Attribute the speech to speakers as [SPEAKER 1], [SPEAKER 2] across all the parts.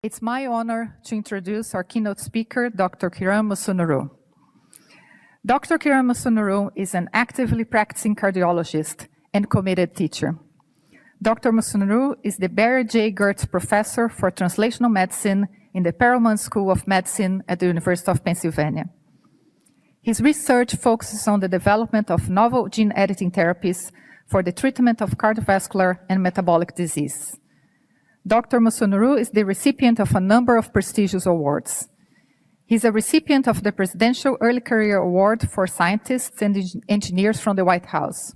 [SPEAKER 1] It's my honor to introduce our keynote speaker, Dr. Kiran Musunuru. Dr. Kiran Musunuru is an actively practicing cardiologist and committed teacher. Dr. Musunuru is the Barry J. Gertz Professor for Translational Medicine in the Perelman School of Medicine at the University of Pennsylvania. His research focuses on the development of novel gene editing therapies for the treatment of cardiovascular and metabolic disease. Dr. Musunuru is the recipient of a number of prestigious awards. He's a recipient of the Presidential Early Career Award for Scientists and Engineers from the White House,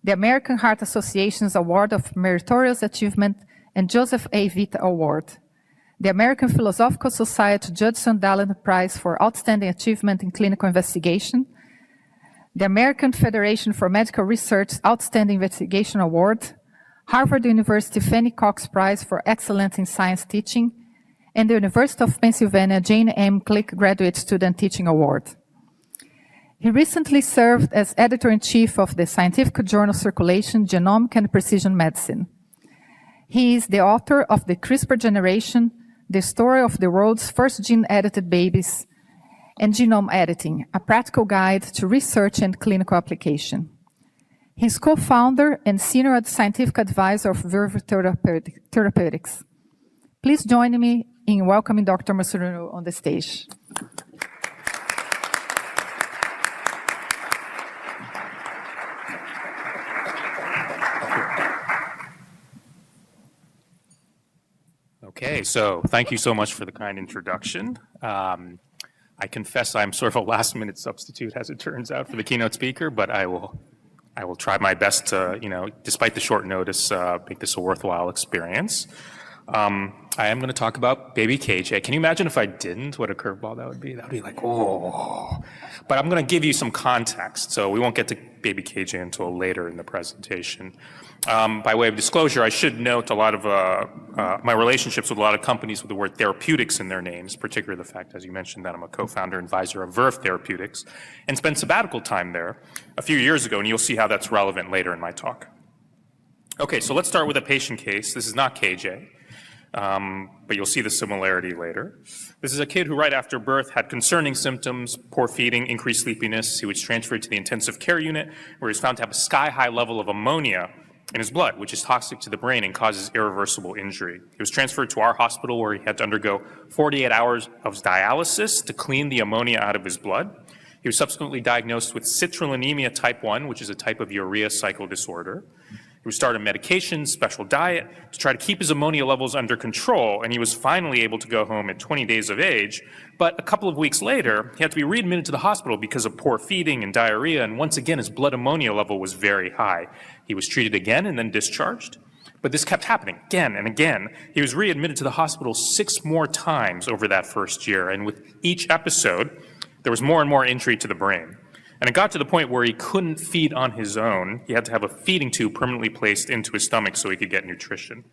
[SPEAKER 1] the American Heart Association's Award of Meritorious Achievement and Joseph A. Vita Award, the American Philosophical Society Judson Dallen Prize for Outstanding Achievement in Clinical Investigation, the American Federation for Medical Research Outstanding Investigation Award, Harvard University Fannie Cox Prize for Excellence in Science Teaching, and the University of Pennsylvania Jane M. Click Graduate Student Teaching Award. He recently served as editor-in-chief of the scientific journal Circulation, Genomic and Precision Medicine. He is the author of The CRISPR Generation, The Story of the World's First Gene-Edited Babies, and Genome Editing, a practical guide to research and clinical application. He's co-founder and senior scientific advisor of Verve Therapeutics. Please join me in welcoming Dr. Musunuru on the stage.
[SPEAKER 2] Okay, so thank you so much for the kind introduction. I confess I'm sort of a last-minute substitute, as it turns out, for the keynote speaker, but I will try my best to, despite the short notice, make this a worthwhile experience. I am going to talk about baby KJ. Can you imagine if I didn't? What a curveball that would be. That would be like, oh. But I'm going to give you some context, so we won't get to baby KJ until later in the presentation. By way of disclosure, I should note a lot of my relationships with a lot of companies with the word therapeutics in their names, particularly the fact, as you mentioned, that I'm a co-founder and advisor of Verve Therapeutics, and spent sabbatical time there a few years ago, and you'll see how that's relevant later in my talk. Okay, so let's start with a patient case. This is not KJ. But you'll see the similarity later. This is a kid who right after birth had concerning symptoms, poor feeding, increased sleepiness. He was transferred to the intensive care unit where he was found to have a sky-high level of ammonia in his blood, which is toxic to the brain and causes irreversible injury. He was transferred to our hospital where he had to undergo 48 hours of dialysis to clean the ammonia out of his blood. He was subsequently diagnosed with citrullinemia type 1, which is a type of urea cycle disorder. He was started on medication, special diet, to try to keep his ammonia levels under control, and he was finally able to go home at 20 days of age. But a couple of weeks later, he had to be readmitted to the hospital because of poor feeding and diarrhea, and once again, his blood ammonia level was very high. He was treated again and then discharged, but this kept happening again and again. He was readmitted to the hospital 6 more times over that first year, and with each episode, there was more and more injury to the brain. And it got to the point where he couldn't feed on his own. He had to have a feeding tube permanently placed into his stomach so he could get nutrition.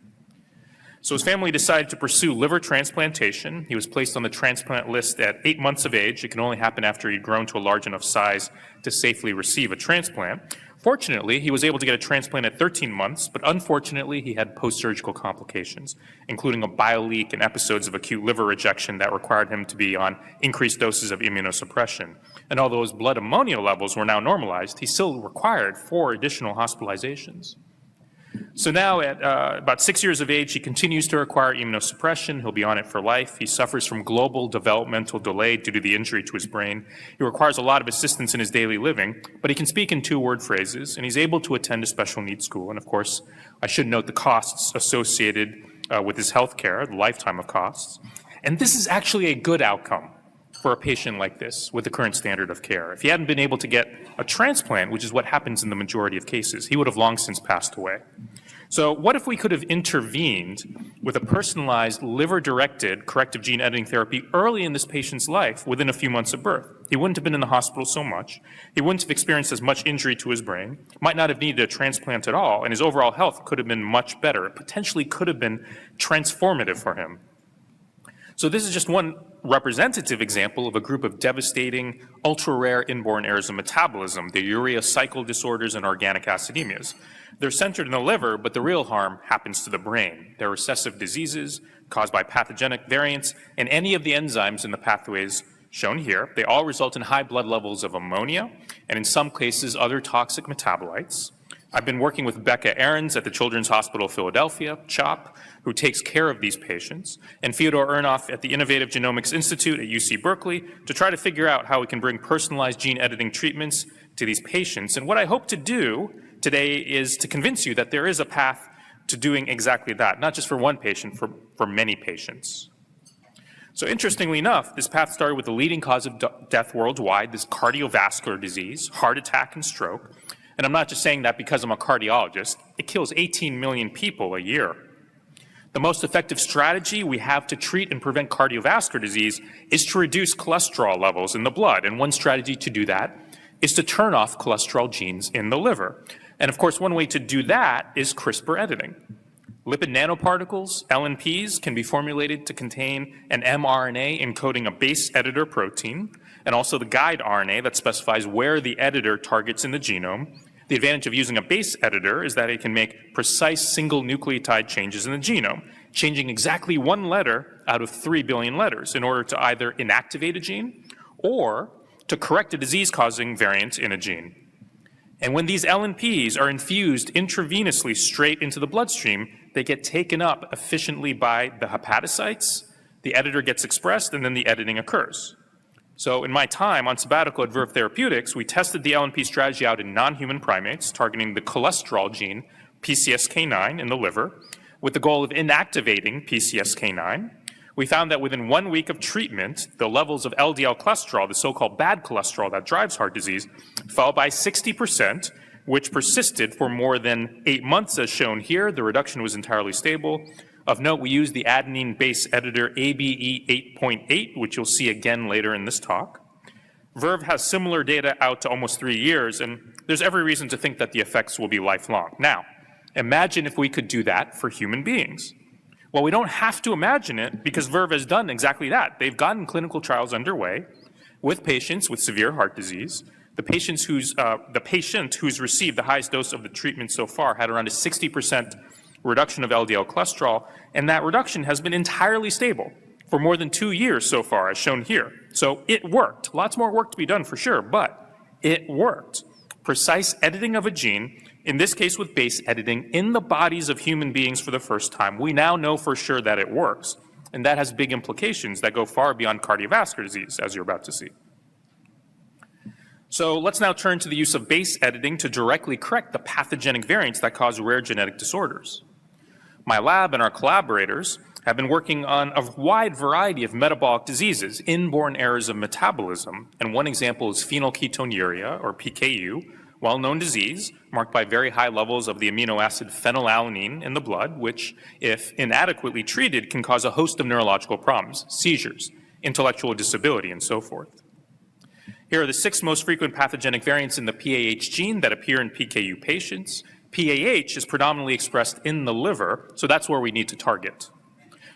[SPEAKER 2] So his family decided to pursue liver transplantation. He was placed on the transplant list at 8 months of age. It can only happen after he'd grown to a large enough size to safely receive a transplant. Fortunately, he was able to get a transplant at 13 months, but unfortunately, he had post-surgical complications, including a bile leak and episodes of acute liver rejection that required him to be on increased doses of immunosuppression. And although his blood ammonia levels were now normalized, he still required 4 additional hospitalizations. So now at about 6 years of age, he continues to require immunosuppression. He'll be on it for life. He suffers from global developmental delay due to the injury to his brain. He requires a lot of assistance in his daily living, but he can speak in 2-word phrases, and he's able to attend a special needs school. And of course, I should note the costs associated with his health care, the lifetime of costs. And this is actually a good outcome for a patient like this with the current standard of care. If he hadn't been able to get a transplant, which is what happens in the majority of cases, he would have long since passed away. So what if we could have intervened with a personalized liver-directed corrective gene editing therapy early in this patient's life within a few months of birth? He wouldn't have been in the hospital so much. He wouldn't have experienced as much injury to his brain, might not have needed a transplant at all, and his overall health could have been much better. It potentially could have been transformative for him. So this is just one representative example of a group of devastating, ultra-rare inborn errors of metabolism, the urea cycle disorders and organic acidemias. They're centered in the liver, but the real harm happens to the brain. They're recessive diseases, caused by pathogenic variants in any of the enzymes in the pathways shown here. They all result in high blood levels of ammonia, and in some cases, other toxic metabolites. I've been working with Becca Ahrens at the Children's Hospital of Philadelphia, CHOP, who takes care of these patients, and Fyodor Urnov at the Innovative Genomics Institute at UC Berkeley to try to figure out how we can bring personalized gene editing treatments to these patients. And what I hope to do today is to convince you that there is a path to doing exactly that, not just for one patient, for many patients. So interestingly enough, this path started with the leading cause of death worldwide, this cardiovascular disease, heart attack and stroke. And I'm not just saying that because I'm a cardiologist. It kills 18 million people a year. The most effective strategy we have to treat and prevent cardiovascular disease is to reduce cholesterol levels in the blood. And one strategy to do that is to turn off cholesterol genes in the liver. And of course, one way to do that is CRISPR editing. Lipid nanoparticles, LNPs, can be formulated to contain an mRNA encoding a base editor protein, and also the guide RNA that specifies where the editor targets in the genome. The advantage of using a base editor is that it can make precise single nucleotide changes in the genome, changing exactly one letter out of 3 billion letters in order to either inactivate a gene or to correct a disease-causing variant in a gene. And when these LNPs are infused intravenously straight into the bloodstream, they get taken up efficiently by the hepatocytes, the editor gets expressed, and then the editing occurs. So in my time on sabbatical at Verve Therapeutics, we tested the LNP strategy out in non-human primates, targeting the cholesterol gene PCSK9 in the liver, with the goal of inactivating PCSK9. We found that within 1 week of treatment, the levels of LDL cholesterol, the so-called bad cholesterol that drives heart disease, fell by 60%, which persisted for more than 8 months, as shown here. The reduction was entirely stable. Of note, we used the adenine base editor ABE 8.8, which you'll see again later in this talk. Verve has similar data out to almost 3 years, and there's every reason to think that the effects will be lifelong. Now, imagine if we could do that for human beings. Well, we don't have to imagine it because Verve has done exactly that. They've gotten clinical trials underway with patients with severe heart disease. The patient who's received the highest dose of the treatment so far had around a 60% reduction of LDL cholesterol, and that reduction has been entirely stable for more than 2 years so far, as shown here. So it worked. Lots more work to be done for sure, but it worked. Precise editing of a gene, in this case with base editing, in the bodies of human beings for the first time. We now know for sure that it works, and that has big implications that go far beyond cardiovascular disease, as you're about to see. So let's now turn to the use of base editing to directly correct the pathogenic variants that cause rare genetic disorders. My lab and our collaborators have been working on a wide variety of metabolic diseases, inborn errors of metabolism, and one example is phenylketonuria, or PKU, well-known disease marked by very high levels of the amino acid phenylalanine in the blood, which, if inadequately treated, can cause a host of neurological problems, seizures, intellectual disability, and so forth. Here are the 6 most frequent pathogenic variants in the PAH gene that appear in PKU patients. PAH is predominantly expressed in the liver, so that's where we need to target.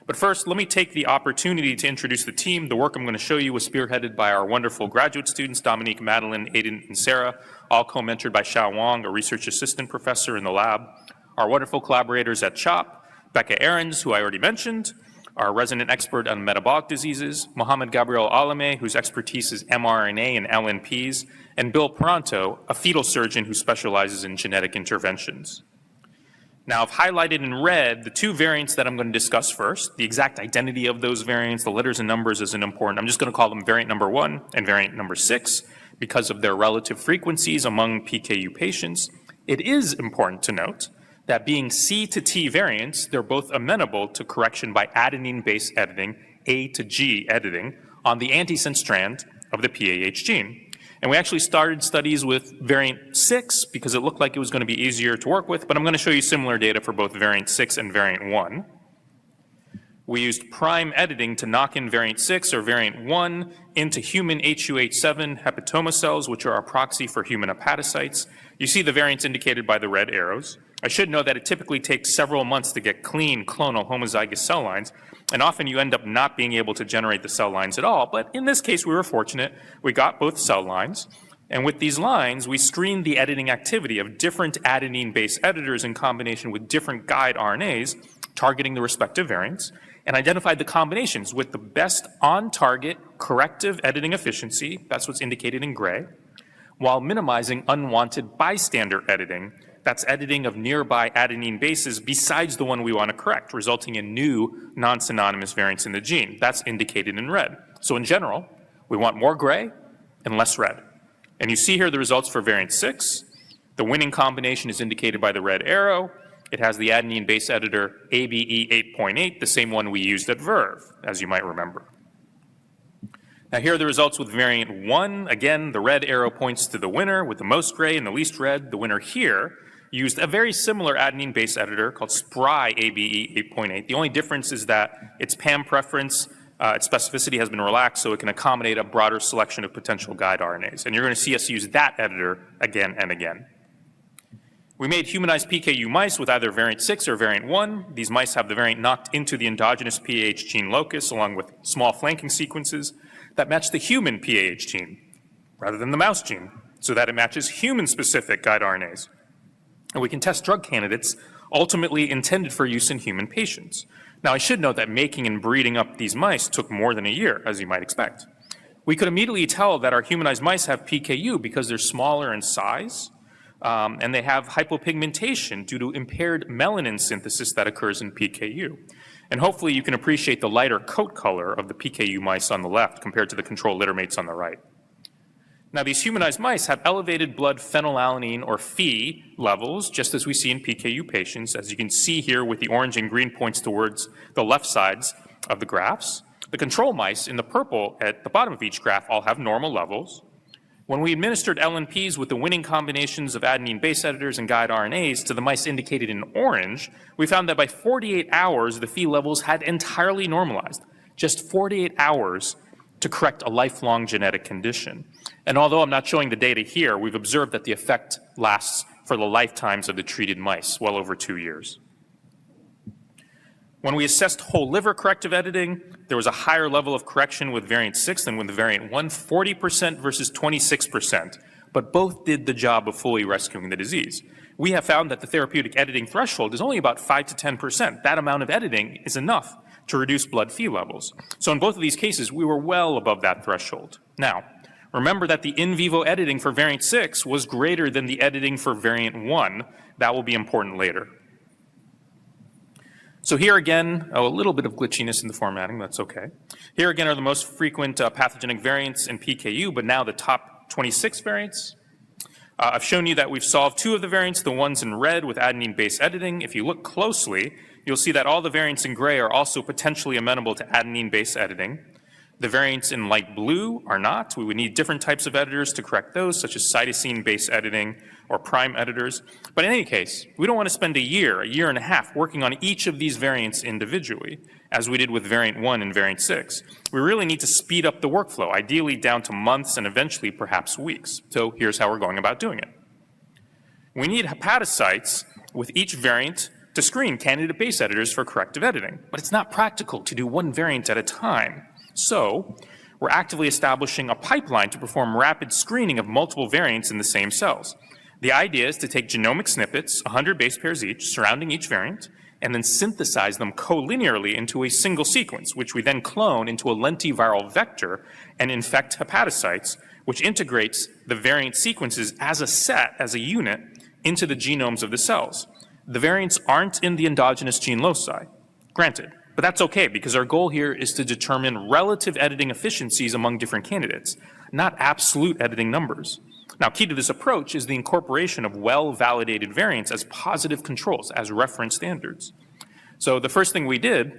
[SPEAKER 2] But first, let me take the opportunity to introduce the team. The work I'm going to show you was spearheaded by our wonderful graduate students, Dominique, Madeline, Aiden, and Sarah, all co-mentored by Xiao Wang, a research assistant professor in the lab. Our wonderful collaborators at CHOP, Becca Ahrens, who I already mentioned, our resident expert on metabolic diseases, Mohamed Gabriel Alame, whose expertise is mRNA and LNPs, and Bill Peranto, a fetal surgeon who specializes in genetic interventions. Now, I've highlighted in red the 2 variants that I'm going to discuss first. The exact identity of those variants, the letters and numbers isn't important. I'm just going to call them variant number 1 and variant number 6 because of their relative frequencies among PKU patients. It is important to note that being C to T variants, they're both amenable to correction by adenine base editing, A to G editing, on the antisense strand of the PAH gene. And we actually started studies with variant 6 because it looked like it was going to be easier to work with, but I'm going to show you similar data for both variant 6 and variant 1. We used prime editing to knock in variant 6 or variant 1 into human HUH7 hepatoma cells, which are a proxy for human hepatocytes. You see the variants indicated by the red arrows. I should know that it typically takes several months to get clean clonal homozygous cell lines, and often you end up not being able to generate the cell lines at all. But in this case, we were fortunate. We got both cell lines, and with these lines, we screened the editing activity of different adenine base editors in combination with different guide RNAs targeting the respective variants, and identified the combinations with the best on-target corrective editing efficiency, that's what's indicated in gray, while minimizing unwanted bystander editing, that's editing of nearby adenine bases besides the one we want to correct, resulting in new non-synonymous variants in the gene. That's indicated in red. So in general, we want more gray and less red. And you see here the results for variant 6. The winning combination is indicated by the red arrow. It has the adenine base editor ABE 8.8, the same one we used at Verve, as you might remember. Now here are the results with variant 1. Again, the red arrow points to the winner with the most gray and the least red. The winner here used a very similar adenine base editor called SPRY ABE 8.8. The only difference is that its PAM preference, its specificity has been relaxed so it can accommodate a broader selection of potential guide RNAs. And you're going to see us use that editor again and again. We made humanized PKU mice with either variant 6 or variant 1. These mice have the variant knocked into the endogenous PAH gene locus along with small flanking sequences that match the human PAH gene rather than the mouse gene, so that it matches human-specific guide RNAs. And we can test drug candidates ultimately intended for use in human patients. Now, I should note that making and breeding up these mice took more than a year, as you might expect. We could immediately tell that our humanized mice have PKU because they're smaller in size, and they have hypopigmentation due to impaired melanin synthesis that occurs in PKU. And hopefully you can appreciate the lighter coat color of the PKU mice on the left compared to the control littermates on the right. Now, these humanized mice have elevated blood phenylalanine or Phe levels, just as we see in PKU patients, as you can see here with the orange and green points towards the left sides of the graphs. The control mice in the purple at the bottom of each graph all have normal levels. When we administered LNPs with the winning combinations of adenine base editors and guide RNAs to the mice indicated in orange, we found that by 48 hours, the Phe levels had entirely normalized. Just 48 hours to correct a lifelong genetic condition. And although I'm not showing the data here, we've observed that the effect lasts for the lifetimes of the treated mice, well over 2 years. When we assessed whole liver corrective editing, there was a higher level of correction with variant 6 than with the variant 1, 40% versus 26%, but both did the job of fully rescuing the disease. We have found that the therapeutic editing threshold is only about 5 to 10%. That amount of editing is enough to reduce blood Phe levels. So in both of these cases, we were well above that threshold. Now, remember that the in vivo editing for variant 6 was greater than the editing for variant 1. That will be important later. So here again, a little bit of glitchiness in the formatting, that's okay. Here again are the most frequent pathogenic variants in PKU, but now the top 26 variants. I've shown you that we've solved 2 of the variants, the ones in red with adenine base editing. If you look closely, you'll see that all the variants in gray are also potentially amenable to adenine base editing. The variants in light blue are not. We would need different types of editors to correct those, such as cytosine base editing or prime editors. But in any case, we don't want to spend a year and a half working on each of these variants individually, as we did with variant 1 and variant 6. We really need to speed up the workflow, ideally down to months and eventually perhaps weeks. So here's how we're going about doing it. We need hepatocytes with each variant to screen candidate base editors for corrective editing, but it's not practical to do one variant at a time. So we're actively establishing a pipeline to perform rapid screening of multiple variants in the same cells. The idea is to take genomic snippets, 100 base pairs each, surrounding each variant, and then synthesize them collinearly into a single sequence, which we then clone into a lentiviral vector and infect hepatocytes, which integrates the variant sequences as a set, as a unit, into the genomes of the cells. The variants aren't in the endogenous gene loci, granted. But that's okay, because our goal here is to determine relative editing efficiencies among different candidates, not absolute editing numbers. Now, key to this approach is the incorporation of well-validated variants as positive controls, as reference standards. So the first thing we did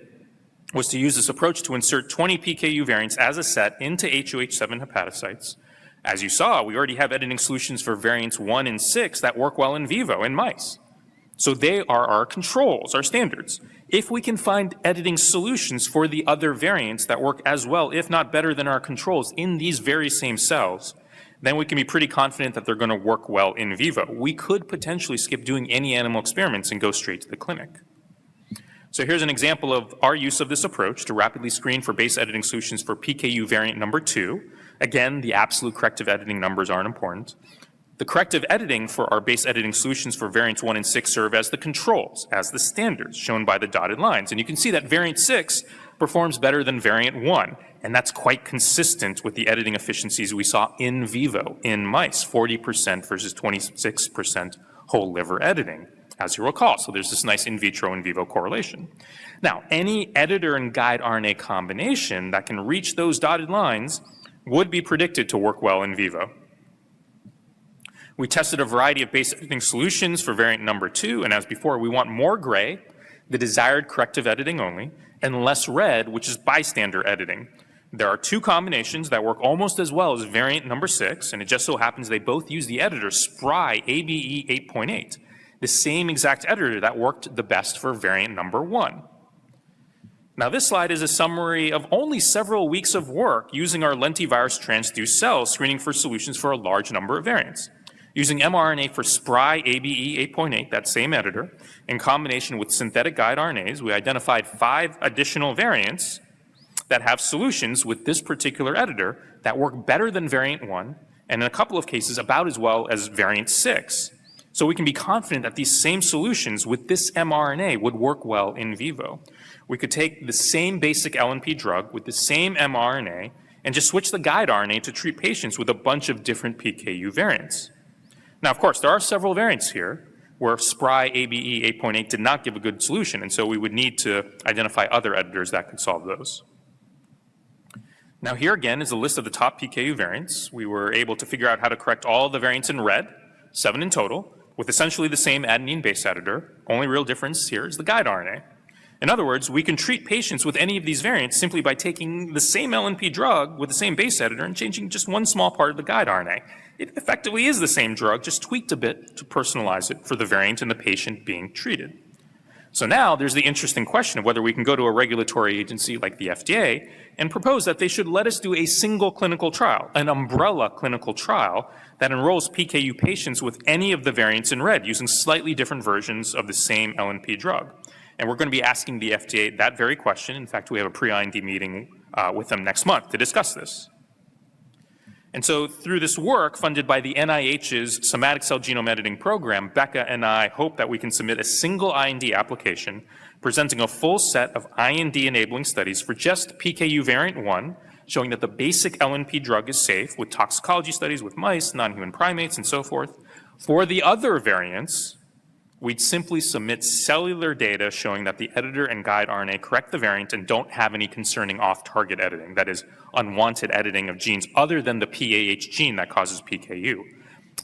[SPEAKER 2] was to use this approach to insert 20 PKU variants as a set into HoH7 hepatocytes. As you saw, we already have editing solutions for variants 1 and 6 that work well in vivo in mice. So they are our controls, our standards. If we can find editing solutions for the other variants that work as well, if not better than our controls in these very same cells, then we can be pretty confident that they're going to work well in vivo. We could potentially skip doing any animal experiments and go straight to the clinic. So here's an example of our use of this approach to rapidly screen for base editing solutions for PKU variant number 2. Again, the absolute corrective editing numbers aren't important. The corrective editing for our base editing solutions for variants 1 and 6 serve as the controls, as the standards, shown by the dotted lines. And you can see that variant 6 performs better than variant 1, and that's quite consistent with the editing efficiencies we saw in vivo in mice, 40% versus 26% whole liver editing, as you recall. So there's this nice in vitro in vivo correlation. Now, any editor and guide RNA combination that can reach those dotted lines would be predicted to work well in vivo. We tested a variety of base editing solutions for variant number 2, and as before, we want more gray, the desired corrective editing only, and less red, which is bystander editing. There are 2 combinations that work almost as well as variant number 6, and it just so happens they both use the editor Spry ABE 8.8, the same exact editor that worked the best for variant number 1. Now, this slide is a summary of only several weeks of work using our lentivirus transduced cells, screening for solutions for a large number of variants. Using mRNA for Spry ABE 8.8, that same editor, in combination with synthetic guide RNAs, we identified 5 additional variants that have solutions with this particular editor that work better than variant 1, and in a couple of cases about as well as variant 6. So we can be confident that these same solutions with this mRNA would work well in vivo. We could take the same basic LNP drug with the same mRNA and just switch the guide RNA to treat patients with a bunch of different PKU variants. Now, of course, there are several variants here where Spry ABE 8.8 did not give a good solution, and so we would need to identify other editors that could solve those. Now, here again is a list of the top PKU variants. We were able to figure out how to correct all the variants in red, 7 in total, with essentially the same adenine base editor. Only real difference here is the guide RNA. In other words, we can treat patients with any of these variants simply by taking the same LNP drug with the same base editor and changing just one small part of the guide RNA. It effectively is the same drug, just tweaked a bit to personalize it for the variant and the patient being treated. So now there's the interesting question of whether we can go to a regulatory agency like the FDA and propose that they should let us do a single clinical trial, an umbrella clinical trial that enrolls PKU patients with any of the variants in red using slightly different versions of the same LNP drug. And we're going to be asking the FDA that very question. In fact, we have a pre-IND meeting with them next month to discuss this. And so through this work funded by the NIH's Somatic Cell Genome Editing Program, Becca and I hope that we can submit a single IND application presenting a full set of IND-enabling studies for just PKU variant 1, showing that the basic LNP drug is safe with toxicology studies with mice, non-human primates, and so forth. For the other variants, we'd simply submit cellular data showing that the editor and guide RNA correct the variant and don't have any concerning off-target editing, that is, unwanted editing of genes other than the PAH gene that causes PKU.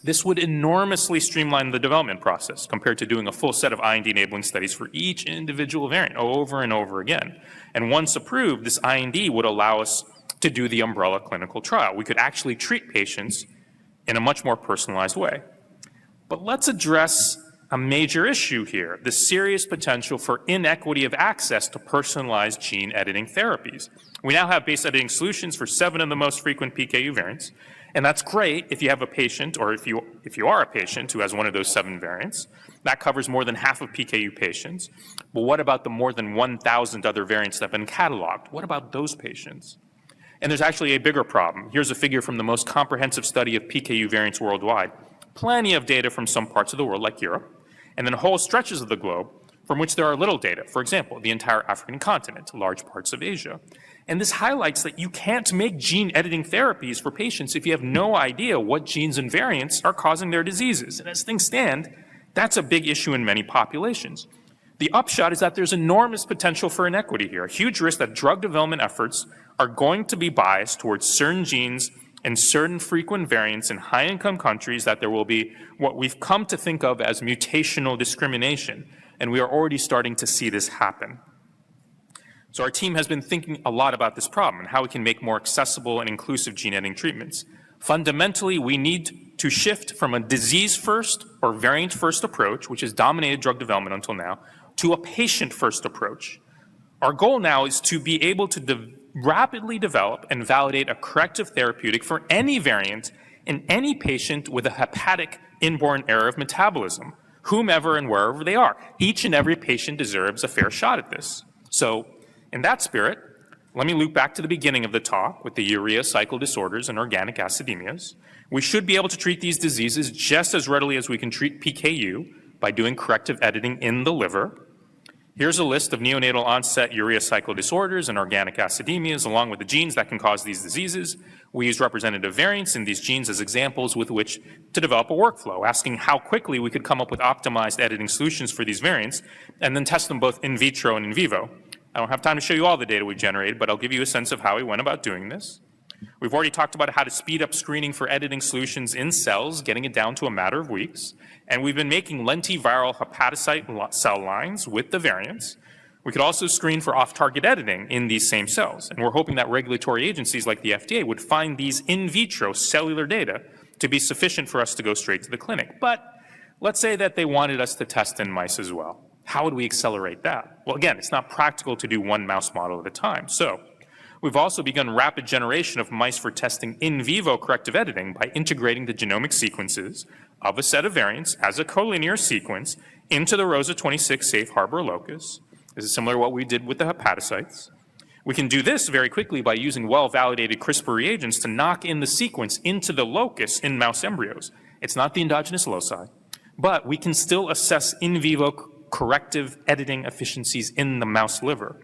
[SPEAKER 2] This would enormously streamline the development process compared to doing a full set of IND-enabling studies for each individual variant over and over again. And once approved, this IND would allow us to do the umbrella clinical trial. We could actually treat patients in a much more personalized way. But let's address a major issue here, the serious potential for inequity of access to personalized gene editing therapies. We now have base editing solutions for 7 of the most frequent PKU variants, and that's great if you have a patient, or if you are a patient who has one of those 7 variants. That covers more than half of PKU patients. But what about the more than 1,000 other variants that have been cataloged? What about those patients? And there's actually a bigger problem. Here's a figure from the most comprehensive study of PKU variants worldwide. Plenty of data from some parts of the world, like Europe, and then whole stretches of the globe from which there are little data. For example, the entire African continent, large parts of Asia. And this highlights that you can't make gene editing therapies for patients if you have no idea what genes and variants are causing their diseases. And as things stand, that's a big issue in many populations. The upshot is that there's enormous potential for inequity here, a huge risk that drug development efforts are going to be biased towards certain genes and certain frequent variants in high-income countries, that there will be what we've come to think of as mutational discrimination. And we are already starting to see this happen. So our team has been thinking a lot about this problem and how we can make more accessible and inclusive gene editing treatments. Fundamentally, we need to shift from a disease-first or variant-first approach, which has dominated drug development until now, to a patient-first approach. Our goal now is to be able to rapidly develop and validate a corrective therapeutic for any variant in any patient with a hepatic inborn error of metabolism, whomever and wherever they are. Each and every patient deserves a fair shot at this. So, in that spirit, let me loop back to the beginning of the talk with the urea cycle disorders and organic acidemias. We should be able to treat these diseases just as readily as we can treat PKU by doing corrective editing in the liver. Here's a list of neonatal onset urea cycle disorders and organic acidemias, along with the genes that can cause these diseases. We use representative variants in these genes as examples with which to develop a workflow, asking how quickly we could come up with optimized editing solutions for these variants, and then test them both in vitro and in vivo. I don't have time to show you all the data we generated, but I'll give you a sense of how we went about doing this. We've already talked about how to speed up screening for editing solutions in cells, getting it down to a matter of weeks. And we've been making lentiviral hepatocyte cell lines with the variants. We could also screen for off-target editing in these same cells. And we're hoping that regulatory agencies like the FDA would find these in vitro cellular data to be sufficient for us to go straight to the clinic. But let's say that they wanted us to test in mice as well. How would we accelerate that? Well, again, it's not practical to do one mouse model at a time. So we've also begun rapid generation of mice for testing in vivo corrective editing by integrating the genomic sequences of a set of variants as a collinear sequence into the ROSA 26 safe harbor locus. This is similar to what we did with the hepatocytes. We can do this very quickly by using well-validated CRISPR reagents to knock in the sequence into the locus in mouse embryos. It's not the endogenous loci, but we can still assess in vivo corrective editing efficiencies in the mouse liver.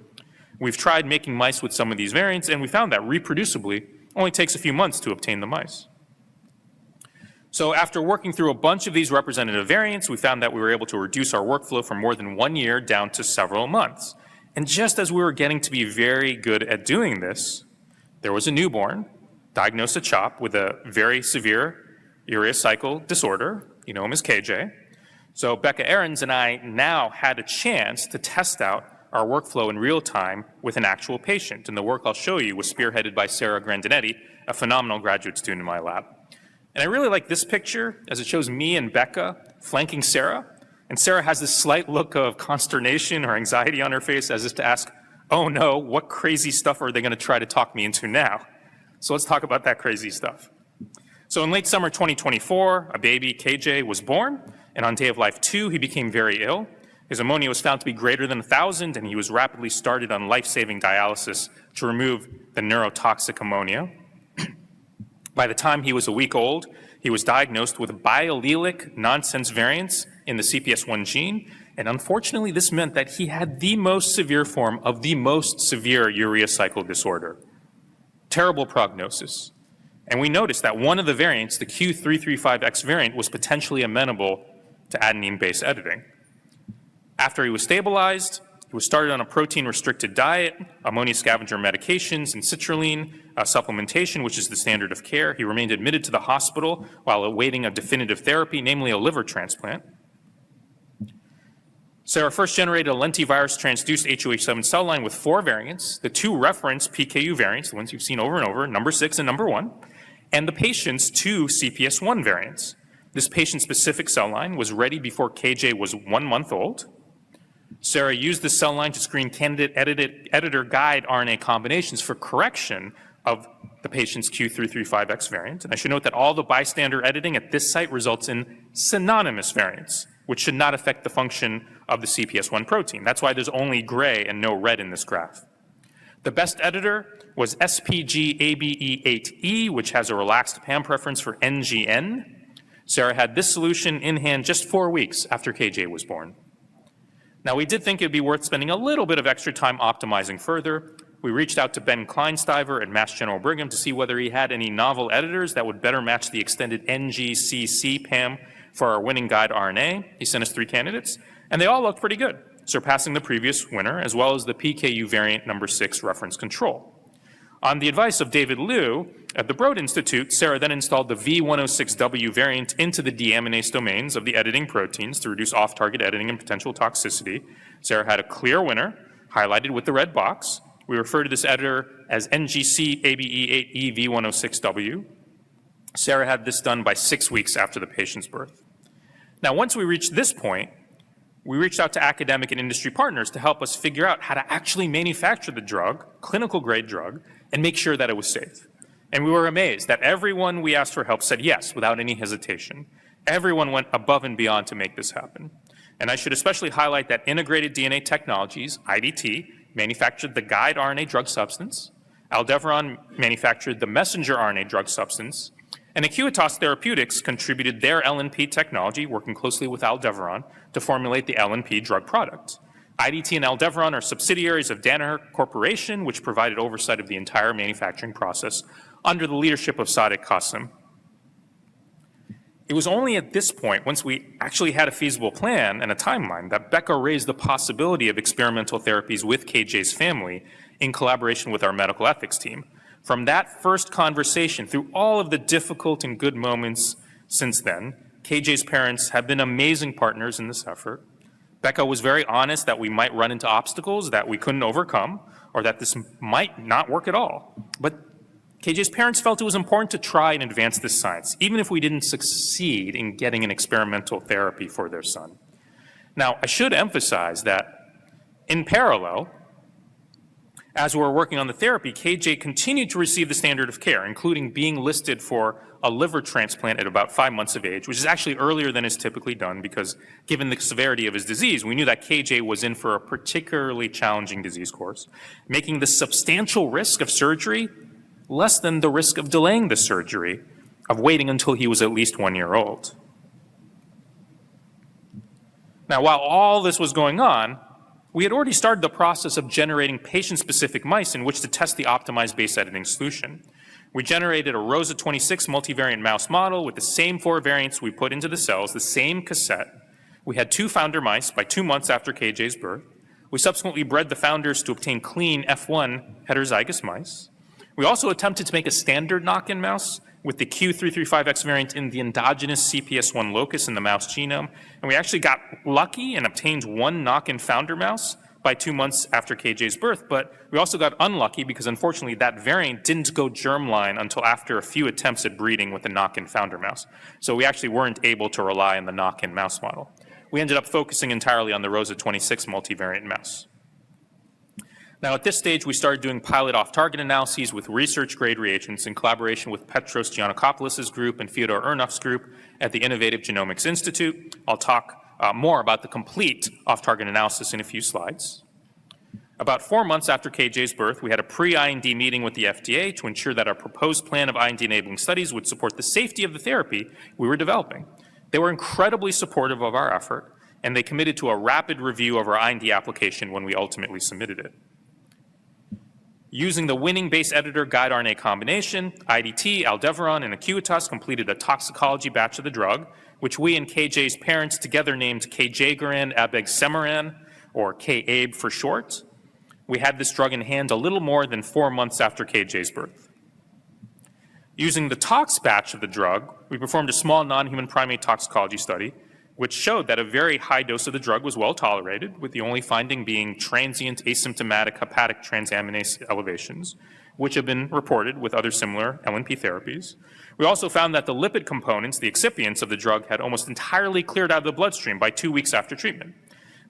[SPEAKER 2] We've tried making mice with some of these variants, and we found that reproducibly only takes a few months to obtain the mice. So after working through a bunch of these representative variants, we found that we were able to reduce our workflow from more than 1 year down to several months. And just as we were getting to be very good at doing this, there was a newborn diagnosed at CHOP with a very severe urea cycle disorder. You know him as KJ. So Becca Ahrens and I now had a chance to test out our workflow in real time with an actual patient. And the work I'll show you was spearheaded by Sarah Grandinetti, a phenomenal graduate student in my lab. And I really like this picture as it shows me and Becca flanking Sarah. And Sarah has this slight look of consternation or anxiety on her face as if to ask, oh no, what crazy stuff are they going to try to talk me into now? So let's talk about that crazy stuff. So in late summer 2024, a baby, KJ, was born. And on day of life 2, he became very ill. His ammonia was found to be greater than 1,000, and he was rapidly started on life-saving dialysis to remove the neurotoxic ammonia. By the time he was a week old, he was diagnosed with biallelic nonsense variants in the CPS1 gene, and unfortunately this meant that he had the most severe form of the most severe urea cycle disorder. Terrible prognosis. And we noticed that one of the variants, the Q335X variant, was potentially amenable to adenine-based editing. After he was stabilized, he was started on a protein-restricted diet, ammonia scavenger medications, and citrulline supplementation, which is the standard of care. He remained admitted to the hospital while awaiting a definitive therapy, namely a liver transplant. Sarah first generated a lentivirus transduced HOH7 cell line with 4 variants, the 2 reference PKU variants, the ones you've seen over and over, number 6 and number 1, and the patient's 2 CPS1 variants. This patient-specific cell line was ready before KJ was 1 month old. Sarah used the cell line to screen candidate editor guide RNA combinations for correction of the patient's Q335X variant. And I should note that all the bystander editing at this site results in synonymous variants, which should not affect the function of the CPS1 protein. That's why there's only gray and no red in this graph. The best editor was SPGABE8E, which has a relaxed PAM preference for NGN. Sarah had this solution in hand just 4 weeks after KJ was born. Now, we did think it would be worth spending a little bit of extra time optimizing further. We reached out to Ben Kleinstiver at Mass General Brigham to see whether he had any novel editors that would better match the extended NGCC PAM for our winning guide RNA. He sent us 3 candidates, and they all looked pretty good, surpassing the previous winner, as well as the PKU variant number 6 reference control. On the advice of David Liu at the Broad Institute, Sarah then installed the V106W variant into the deaminase domains of the editing proteins to reduce off-target editing and potential toxicity. Sarah had a clear winner, highlighted with the red box. We refer to this editor as NGC-ABE8E V106W. Sarah had this done by 6 weeks after the patient's birth. Now, once we reached this point, we reached out to academic and industry partners to help us figure out how to actually manufacture the drug, clinical grade drug, and make sure that it was safe. And we were amazed that everyone we asked for help said yes without any hesitation. Everyone went above and beyond to make this happen. And I should especially highlight that Integrated DNA Technologies, IDT, manufactured the guide RNA drug substance, Aldevron manufactured the messenger RNA drug substance, and Acuitas Therapeutics contributed their LNP technology, working closely with Aldevron, to formulate the LNP drug product. IDT and Aldevron are subsidiaries of Danaher Corporation, which provided oversight of the entire manufacturing process under the leadership of Sadiq Qasim. It was only at this point, once we actually had a feasible plan and a timeline, that Becca raised the possibility of experimental therapies with KJ's family in collaboration with our medical ethics team. From that first conversation, through all of the difficult and good moments since then, KJ's parents have been amazing partners in this effort. Becca was very honest that we might run into obstacles that we couldn't overcome, or that this might not work at all. But KJ's parents felt it was important to try and advance this science, even if we didn't succeed in getting an experimental therapy for their son. Now, I should emphasize that in parallel, as we were working on the therapy, KJ continued to receive the standard of care, including being listed for a liver transplant at about 5 months of age, which is actually earlier than is typically done because given the severity of his disease, we knew that KJ was in for a particularly challenging disease course, making the substantial risk of surgery less than the risk of delaying the surgery, of waiting until he was at least 1 year old. Now, while all this was going on, we had already started the process of generating patient-specific mice in which to test the optimized base editing solution. We generated a ROSA 26 multivariant mouse model with the same 4 variants we put into the cells, the same cassette. We had 2 founder mice by 2 months after KJ's birth. We subsequently bred the founders to obtain clean F1 heterozygous mice. We also attempted to make a standard knock-in mouse with the Q335X variant in the endogenous CPS1 locus in the mouse genome. And we actually got lucky and obtained 1 knock-in founder mouse by 2 months after KJ's birth, but we also got unlucky because unfortunately that variant didn't go germline until after a few attempts at breeding with the knock-in founder mouse. So we actually weren't able to rely on the knock-in mouse model. We ended up focusing entirely on the ROSA 26 multivariant mouse. Now, at this stage, we started doing pilot off-target analyses with research-grade reagents in collaboration with Petros Giannakopoulos' group and Fyodor Ernof's group at the Innovative Genomics Institute. I'll talk more about the complete off-target analysis in a few slides. About 4 months after KJ's birth, we had a pre-IND meeting with the FDA to ensure that our proposed plan of IND-enabling studies would support the safety of the therapy we were developing. They were incredibly supportive of our effort, and they committed to a rapid review of our IND application when we ultimately submitted it. Using the winning base editor guide RNA combination, IDT, Aldevron, and Acuitas completed a toxicology batch of the drug, which we and KJ's parents together named Kjageran Abegsemeran, or K-ABE for short. We had this drug in hand a little more than 4 months after KJ's birth. Using the tox batch of the drug, we performed a small non-human primate toxicology study, which showed that a very high dose of the drug was well tolerated, with the only finding being transient asymptomatic hepatic transaminase elevations, which have been reported with other similar LNP therapies. We also found that the lipid components, the excipients of the drug, had almost entirely cleared out of the bloodstream by 2 weeks after treatment.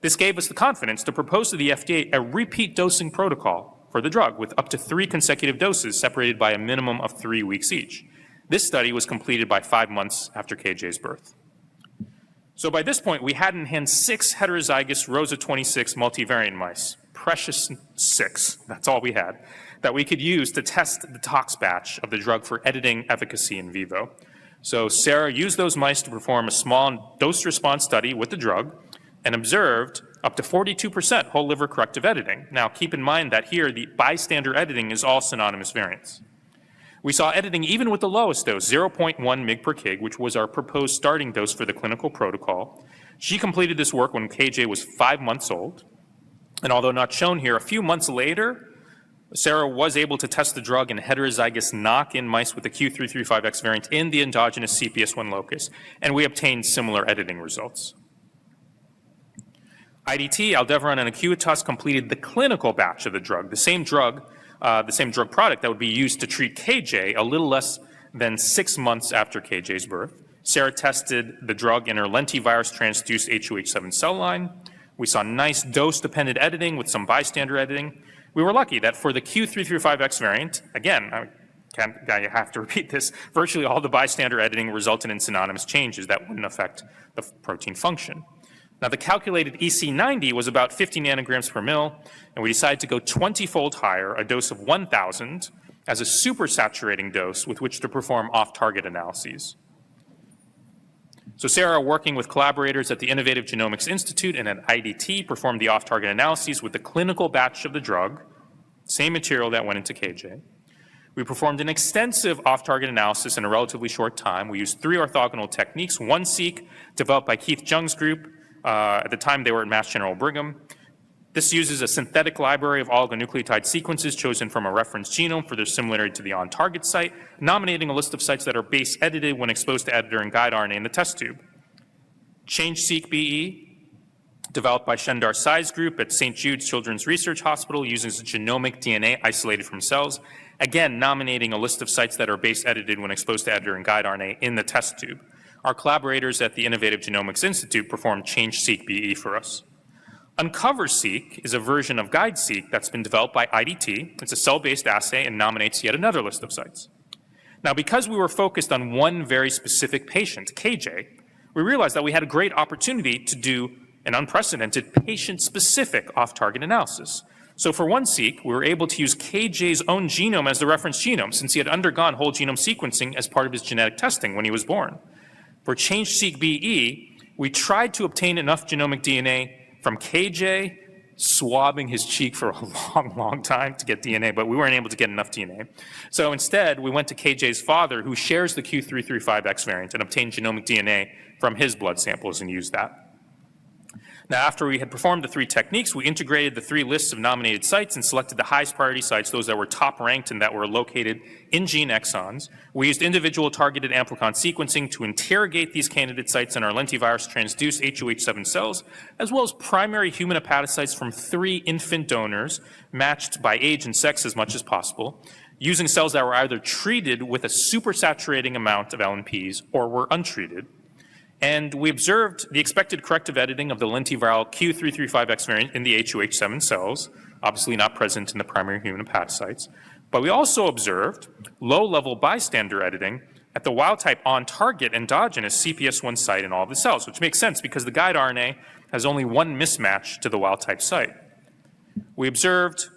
[SPEAKER 2] This gave us the confidence to propose to the FDA a repeat dosing protocol for the drug, with up to 3 consecutive doses separated by a minimum of 3 weeks each. This study was completed by 5 months after KJ's birth. So by this point, we had in hand 6 heterozygous ROSA 26 multivariant mice, precious 6, that's all we had, that we could use to test the tox batch of the drug for editing efficacy in vivo. So Sarah used those mice to perform a small dose-response study with the drug and observed up to 42% whole liver corrective editing. Now keep in mind that here the bystander editing is all synonymous variants. We saw editing even with the lowest dose, 0.1 mg per kg, which was our proposed starting dose for the clinical protocol. She completed this work when KJ was 5 months old. And although not shown here, a few months later, Sarah was able to test the drug in heterozygous knock-in mice with the Q335X variant in the endogenous CPS1 locus, and we obtained similar editing results. IDT, Aldevron, and Acuitas completed the clinical batch of the drug, the same drug product that would be used to treat KJ a little less than 6 months after KJ's birth. Sarah tested the drug in her lentivirus transduced HUH7 cell line. We saw nice dose-dependent editing with some bystander editing. We were lucky that for the Q335X variant, again, I have to repeat this, virtually all the bystander editing resulted in synonymous changes that wouldn't affect the protein function. Now, the calculated EC90 was about 50 nanograms per mil, and we decided to go 20-fold higher, a dose of 1,000, as a supersaturating dose with which to perform off-target analyses. So Sarah, working with collaborators at the Innovative Genomics Institute and at IDT, performed the off-target analyses with the clinical batch of the drug, same material that went into KJ. We performed an extensive off-target analysis in a relatively short time. We used 3 orthogonal techniques, one-seq, developed by Keith Jung's group. At the time, they were at Mass General Brigham. This uses a synthetic library of oligonucleotide sequences chosen from a reference genome for their similarity to the on-target site, nominating a list of sites that are base edited when exposed to editor and guide RNA in the test tube. Change-seq-BE, developed by Shendar Sai's group at St. Jude's Children's Research Hospital, uses genomic DNA isolated from cells, again nominating a list of sites that are base edited when exposed to editor and guide RNA in the test tube. Our collaborators at the Innovative Genomics Institute performed Change-seq-BE for us. Uncover-seq is a version of Guide-seq that's been developed by IDT. It's a cell-based assay and nominates yet another list of sites. Now, because we were focused on one very specific patient, KJ, we realized that we had a great opportunity to do an unprecedented patient-specific off-target analysis. So for one-seq, we were able to use KJ's own genome as the reference genome, since he had undergone whole genome sequencing as part of his genetic testing when he was born. For Change-seq-BE, we tried to obtain enough genomic DNA from KJ, swabbing his cheek for a long time to get DNA, but we weren't able to get enough DNA. So instead, we went to KJ's father, who shares the Q335X variant, and obtained genomic DNA from his blood samples and used that. Now, after we had performed the 3 techniques, we integrated the 3 lists of nominated sites and selected the highest priority sites, those that were top ranked and that were located in gene exons. We used individual targeted amplicon sequencing to interrogate these candidate sites in our lentivirus transduced HUH7 cells, as well as primary human hepatocytes from 3 infant donors matched by age and sex as much as possible, using cells that were either treated with a supersaturating amount of LNPs or were untreated. And we observed the expected corrective editing of the lentiviral Q335X variant in the HUH7 cells, obviously not present in the primary human hepatocytes. But we also observed low-level bystander editing at the wild-type on-target endogenous CPS1 site in all of the cells, which makes sense because the guide RNA has only one mismatch to the wild-type site. We observed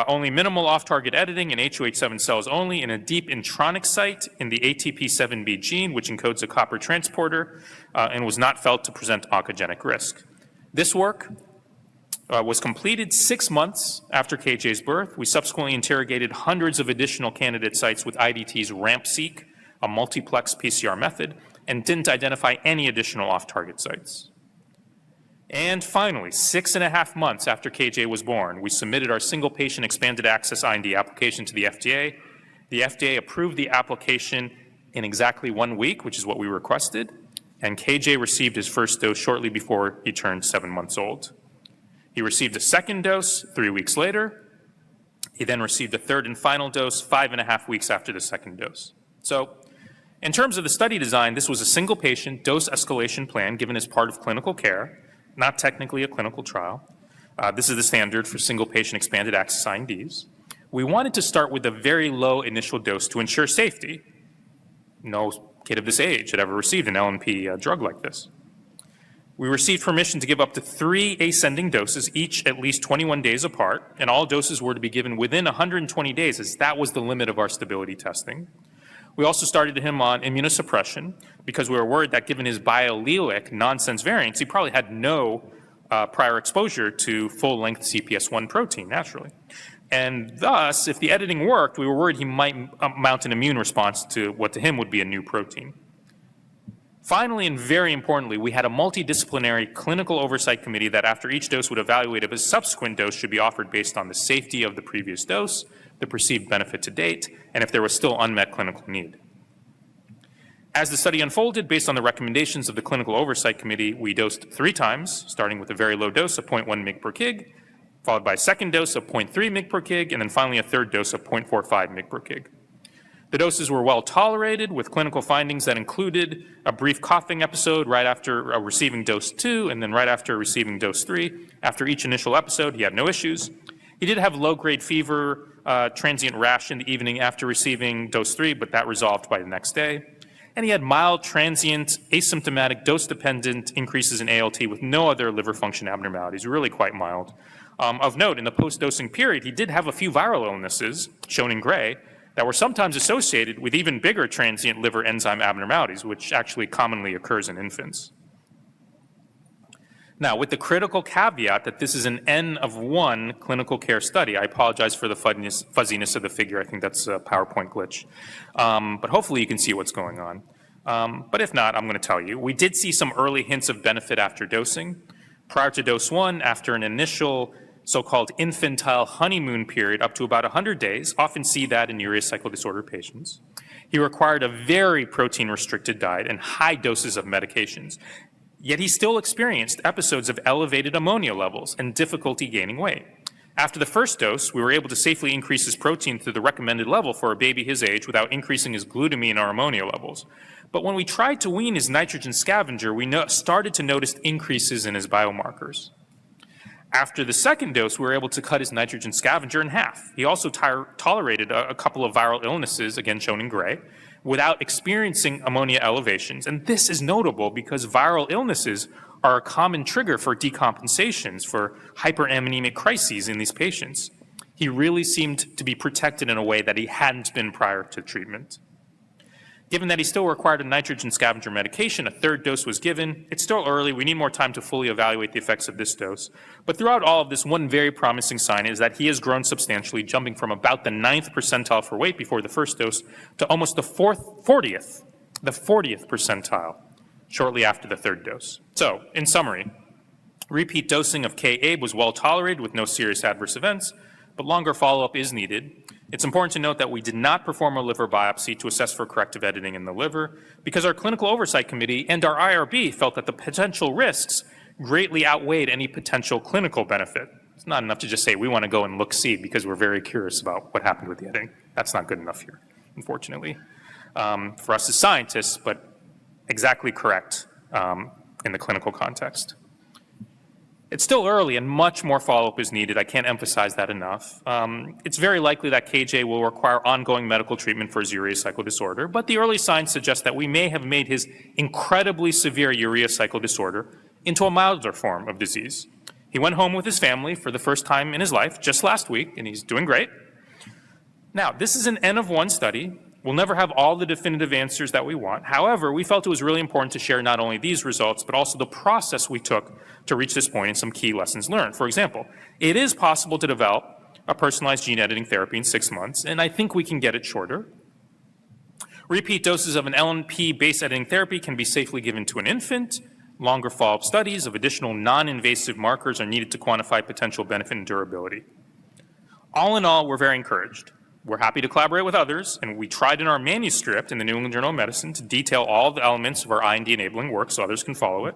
[SPEAKER 2] only minimal off-target editing in HUH7 cells only in a deep intronic site in the ATP7B gene, which encodes a copper transporter, and was not felt to present oncogenic risk. This work was completed 6 months after KJ's birth. We subsequently interrogated hundreds of additional candidate sites with IDT's RAMP-seq, a multiplex PCR method, and didn't identify any additional off-target sites. And finally, 6.5 months after KJ was born, we submitted our single-patient expanded access IND application to the FDA. The FDA approved the application in exactly 1 week, which is what we requested, and KJ received his first dose shortly before he turned 7 months old. He received a second dose 3 weeks later. He then received a third and final dose 5.5 weeks after the second dose. So, in terms of the study design, this was a single-patient dose escalation plan given as part of clinical care, not technically a clinical trial. This is the standard for single-patient expanded access INDs. We wanted to start with a very low initial dose to ensure safety. No kid of this age had ever received an LNP drug like this. We received permission to give up to 3 ascending doses, each at least 21 days apart, and all doses were to be given within 120 days, as that was the limit of our stability testing. We also started him on immunosuppression because we were worried that given his biallelic nonsense variants, he probably had no prior exposure to full-length CPS1 protein, naturally. And thus, if the editing worked, we were worried he might mount an immune response to what to him would be a new protein. Finally, and very importantly, we had a multidisciplinary clinical oversight committee that after each dose would evaluate if a subsequent dose should be offered based on the safety of the previous dose, the perceived benefit to date, and if there was still unmet clinical need. As the study unfolded, based on the recommendations of the clinical oversight committee, we dosed 3 times, starting with a very low dose of 0.1 mg per kg, followed by a second dose of 0.3 mg per kg, and then finally a third dose of 0.45 mg per kg. The doses were well tolerated, with clinical findings that included a brief coughing episode right after receiving dose 2 and then right after receiving dose 3. After each initial episode, he had no issues. He did have low-grade fever, transient rash in the evening after receiving dose 3, but that resolved by the next day. and he had mild, transient, asymptomatic, dose-dependent increases in ALT with no other liver function abnormalities, really quite mild. Of note, in the post-dosing period, he did have a few viral illnesses, shown in gray, that were sometimes associated with even bigger transient liver enzyme abnormalities, which actually commonly occurs in infants. Now, with the critical caveat that this is an N of 1 clinical care study, I apologize for the fuzziness of the figure. I think that's a PowerPoint glitch. But hopefully you can see what's going on. But if not, I'm going to tell you. We did see some early hints of benefit after dosing. Prior to dose 1, after an initial so-called infantile honeymoon period up to about 100 days, often see that in urea cycle disorder patients, he required a very protein-restricted diet and high doses of medications. Yet he still experienced episodes of elevated ammonia levels and difficulty gaining weight. After the first dose, we were able to safely increase his protein to the recommended level for a baby his age without increasing his glutamine or ammonia levels. But when we tried to wean his nitrogen scavenger, we started to notice increases in his biomarkers. After the second dose, we were able to cut his nitrogen scavenger in half. He also tolerated a couple of viral illnesses, again shown in gray, without experiencing ammonia elevations. And this is notable because viral illnesses are a common trigger for decompensations, for hyperammonemic crises in these patients. He really seemed to be protected in a way that he hadn't been prior to treatment. Given that he still required a nitrogen scavenger medication, a third dose was given. It's still early. We need more time to fully evaluate the effects of this dose. But throughout all of this, one very promising sign is that he has grown substantially, jumping from about the 9th percentile for weight before the first dose to almost the 40th percentile shortly after the third dose. So, in summary, repeat dosing of K-ABE was well tolerated with no serious adverse events, but longer follow-up is needed. It's important to note that we did not perform a liver biopsy to assess for corrective editing in the liver because our clinical oversight committee and our IRB felt that the potential risks greatly outweighed any potential clinical benefit. It's not enough to just say we want to go and look-see because we're very curious about what happened with the editing. That's not good enough here, unfortunately, for us as scientists, but exactly correct in the clinical context. It's still early and much more follow-up is needed. I can't emphasize that enough. It's very likely that KJ will require ongoing medical treatment for his urea cycle disorder, but the early signs suggest that we may have made his incredibly severe urea cycle disorder into a milder form of disease. He went home with his family for the first time in his life just last week, and he's doing great. Now, this is an N of 1 study. We'll never have all the definitive answers that we want. However, we felt it was really important to share not only these results, but also the process we took to reach this point and some key lessons learned. For example, it is possible to develop a personalized gene editing therapy in 6 months, and I think we can get it shorter. Repeat doses of an LNP base editing therapy can be safely given to an infant. Longer follow-up studies of additional non-invasive markers are needed to quantify potential benefit and durability. All in all, we're very encouraged. We're happy to collaborate with others, and we tried in our manuscript in the New England Journal of Medicine to detail all the elements of our IND-enabling work so others can follow it.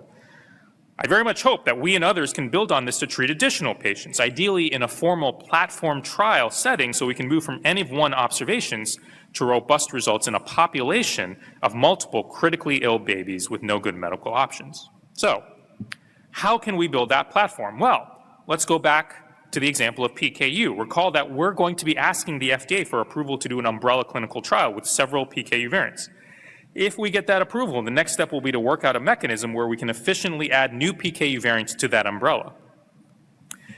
[SPEAKER 2] I very much hope that we and others can build on this to treat additional patients, ideally in a formal platform trial setting so we can move from N of 1 observations to robust results in a population of multiple critically ill babies with no good medical options. So, how can we build that platform? Well, let's go back to the example of PKU. Recall that we're going to be asking the FDA for approval to do an umbrella clinical trial with several PKU variants. If we get that approval, the next step will be to work out a mechanism where we can efficiently add new PKU variants to that umbrella.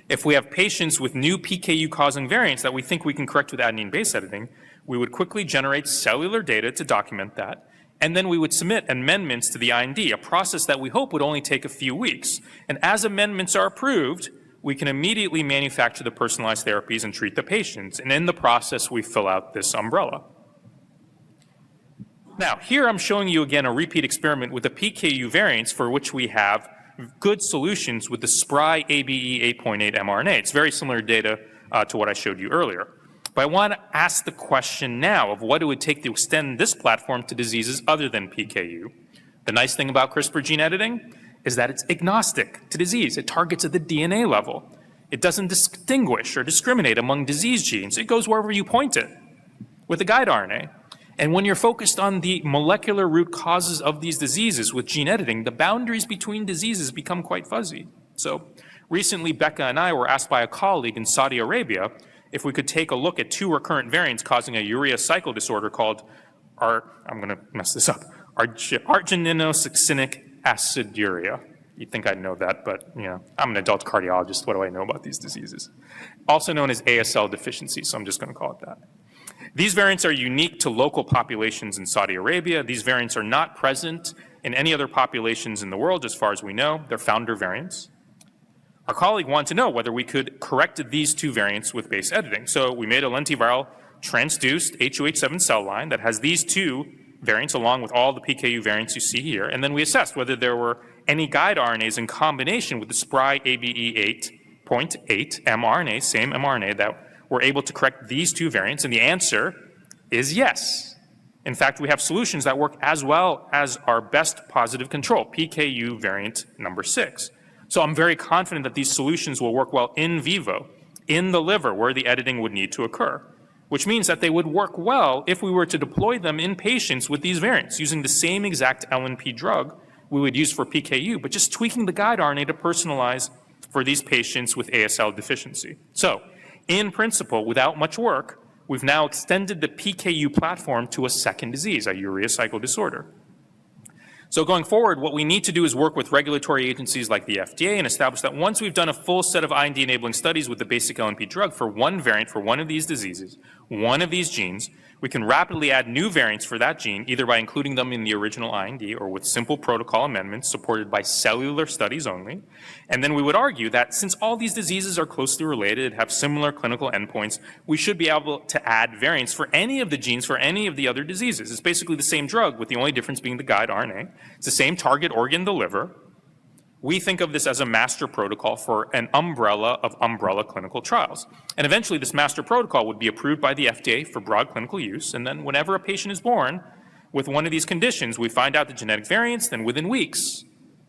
[SPEAKER 2] If we have patients with new PKU-causing variants that we think we can correct with adenine base editing, we would quickly generate cellular data to document that, and then we would submit amendments to the IND, a process that we hope would only take a few weeks. And as amendments are approved, we can immediately manufacture the personalized therapies and treat the patients. And in the process, we fill out this umbrella. Now, here I'm showing you again a repeat experiment with the PKU variants for which we have good solutions with the SPRY ABE 8.8 mRNA. It's very similar data to what I showed you earlier. But I want to ask the question now of what it would take to extend this platform to diseases other than PKU. The nice thing about CRISPR gene editing is that it's agnostic to disease. It targets at the DNA level. It doesn't distinguish or discriminate among disease genes. It goes wherever you point it with a guide RNA. And when you're focused on the molecular root causes of these diseases with gene editing, the boundaries between diseases become quite fuzzy. So recently, Becca and I were asked by a colleague in Saudi Arabia if we could take a look at 2 recurrent variants causing a urea cycle disorder called, I'm going to mess this up, argininosuccinic aciduria. You'd think I'd know that, but I'm an adult cardiologist. What do I know about these diseases? Also known as ASL deficiency, so I'm just going to call it that. These variants are unique to local populations in Saudi Arabia. These variants are not present in any other populations in the world, as far as we know. They're founder variants. Our colleague wanted to know whether we could correct these two variants with base editing. So we made a lentiviral transduced HUH7 cell line that has these two variants along with all the PKU variants you see here, and then we assessed whether there were any guide RNAs in combination with the spry ABE8.8 mRNA, same mRNA, that were able to correct these two variants, and the answer is yes. In fact, we have solutions that work as well as our best positive control, PKU variant number 6. So I'm very confident that these solutions will work well in vivo, in the liver, where the editing would need to occur, which means that they would work well if we were to deploy them in patients with these variants, using the same exact LNP drug we would use for PKU, but just tweaking the guide RNA to personalize for these patients with ASL deficiency. So, in principle, without much work, we've now extended the PKU platform to a second disease, a urea cycle disorder. So going forward, what we need to do is work with regulatory agencies like the FDA and establish that once we've done a full set of IND-enabling studies with the basic LNP drug for one variant for one of these diseases, one of these genes, we can rapidly add new variants for that gene, either by including them in the original IND or with simple protocol amendments supported by cellular studies only. And then we would argue that since all these diseases are closely related, have similar clinical endpoints, we should be able to add variants for any of the genes for any of the other diseases. It's basically the same drug, with the only difference being the guide RNA. It's the same target organ, the liver. We think of this as a master protocol for an umbrella of umbrella clinical trials. And eventually this master protocol would be approved by the FDA for broad clinical use. And then whenever a patient is born with one of these conditions, we find out the genetic variants, then within weeks,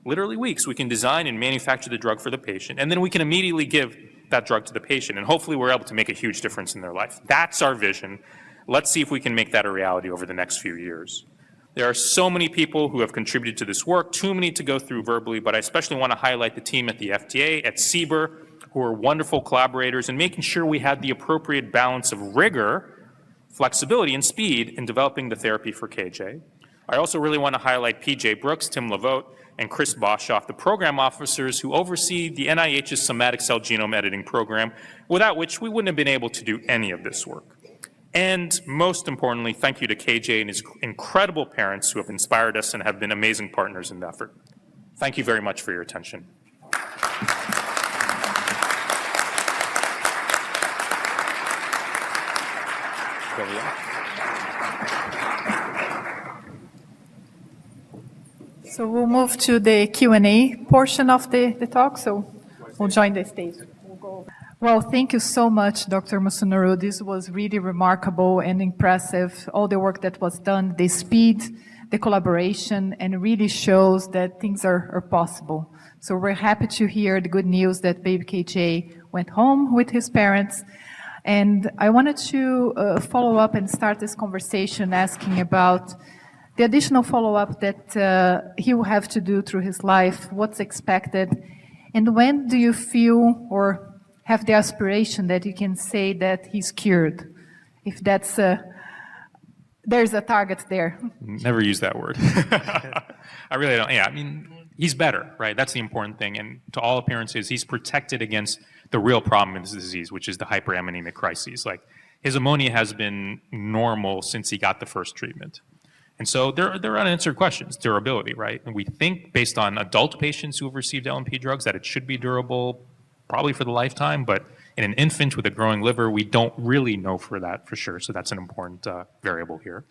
[SPEAKER 2] literally weeks, we can design and manufacture the drug for the patient. And then we can immediately give that drug to the patient. And hopefully we're able to make a huge difference in their life. That's our vision. Let's see if we can make that a reality over the next few years. There are so many people who have contributed to this work, too many to go through verbally, but I especially want to highlight the team at the FDA, at CBER, who are wonderful collaborators in making sure we had the appropriate balance of rigor, flexibility, and speed in developing the therapy for KJ. I also really want to highlight PJ Brooks, Tim Lavote, and Chris Boshoff, the program officers who oversee the NIH's somatic cell genome editing program, without which we wouldn't have been able to do any of this work. And most importantly, thank you to KJ and his incredible parents who have inspired us and have been amazing partners in the effort. Thank you very much for your attention.
[SPEAKER 1] So we'll move to the Q&A portion of the talk. So we'll join the stage. Well, thank you so much, Dr. Musunuru. This was really remarkable and impressive. All the work that was done, the speed, the collaboration, and really shows that things are possible. So we're happy to hear the good news that baby KJ went home with his parents. And I wanted to follow up and start this conversation asking about the additional follow-up that he will have to do through his life, what's expected, and when do you feel or have the aspiration that you can say that he's cured, if that's there's a target there.
[SPEAKER 2] Never use that word. I really don't. Yeah, I mean, he's better, right? That's the important thing. And to all appearances, he's protected against the real problem in this disease, which is the hyperammonemic crises. Like, his ammonia has been normal since he got the first treatment. And so there are unanswered questions, durability, right? And we think, based on adult patients who have received LNP drugs, that it should be durable probably for the lifetime, but in an infant with a growing liver, we don't really know for that for sure. So that's an important variable here.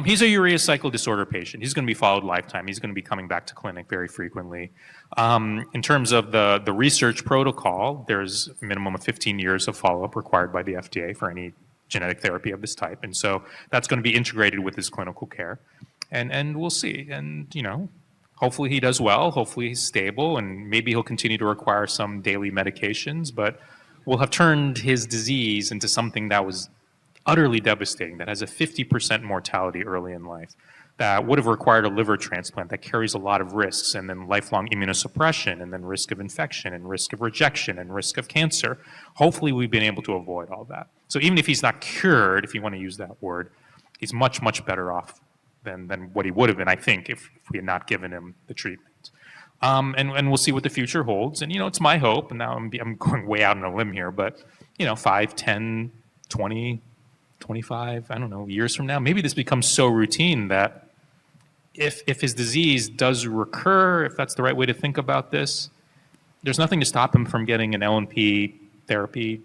[SPEAKER 2] He's a urea cycle disorder patient. He's going to be followed lifetime. He's going to be coming back to clinic very frequently. In terms of the research protocol, there's a minimum of 15 years of follow-up required by the FDA for any genetic therapy of this type. And so that's going to be integrated with his clinical care. And we'll see. And, you know, hopefully he does well, hopefully he's stable, and maybe he'll continue to require some daily medications, but we'll have turned his disease into something that was utterly devastating, that has a 50% mortality early in life, that would have required a liver transplant, that carries a lot of risks, and then lifelong immunosuppression, and then risk of infection, and risk of rejection, and risk of cancer. Hopefully we've been able to avoid all that. So even if he's not cured, if you want to use that word, he's much, much better off than what he would have been, I think, if we had not given him the treatment. And we'll see what the future holds. And, it's my hope, and now I'm going way out on a limb here, but, 5, 10, 20, 25, I don't know, years from now, maybe this becomes so routine that if his disease does recur, if that's the right way to think about this, there's nothing to stop him from getting an LNP therapy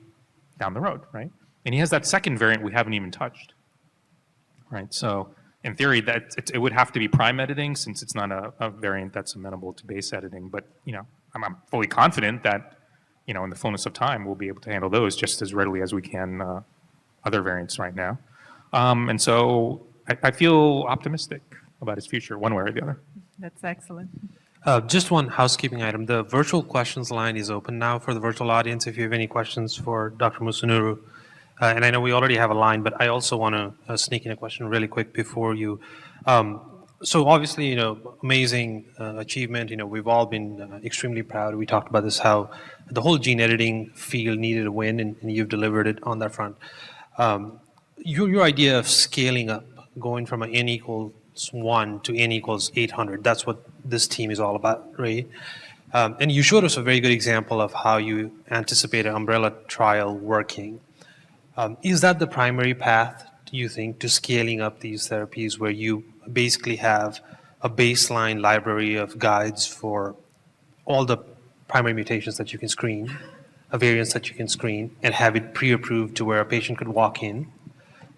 [SPEAKER 2] down the road, right? And he has that second variant we haven't even touched, right? So in theory, it would have to be prime editing since it's not a variant that's amenable to base editing. But, I'm fully confident that, in the fullness of time, we'll be able to handle those just as readily as we can other variants right now. And so I feel optimistic about his future, one way or the other.
[SPEAKER 1] That's excellent.
[SPEAKER 3] Just one housekeeping item. The virtual questions line is open now for the virtual audience. If you have any questions for Dr. Musunuru, and I know we already have a line, but I also want to sneak in a question really quick before you. So obviously, amazing achievement. We've all been extremely proud. We talked about this, how the whole gene editing field needed a win, and you've delivered it on that front. Your idea of scaling up, going from an N equals 1 to N equals 800, that's what this team is all about, right? And you showed us a very good example of how you anticipate an umbrella trial working. Is that the primary path, do you think, to scaling up these therapies, where you basically have a baseline library of guides for all the primary mutations that you can screen, variants that you can screen, and have it pre-approved to where a patient could walk in?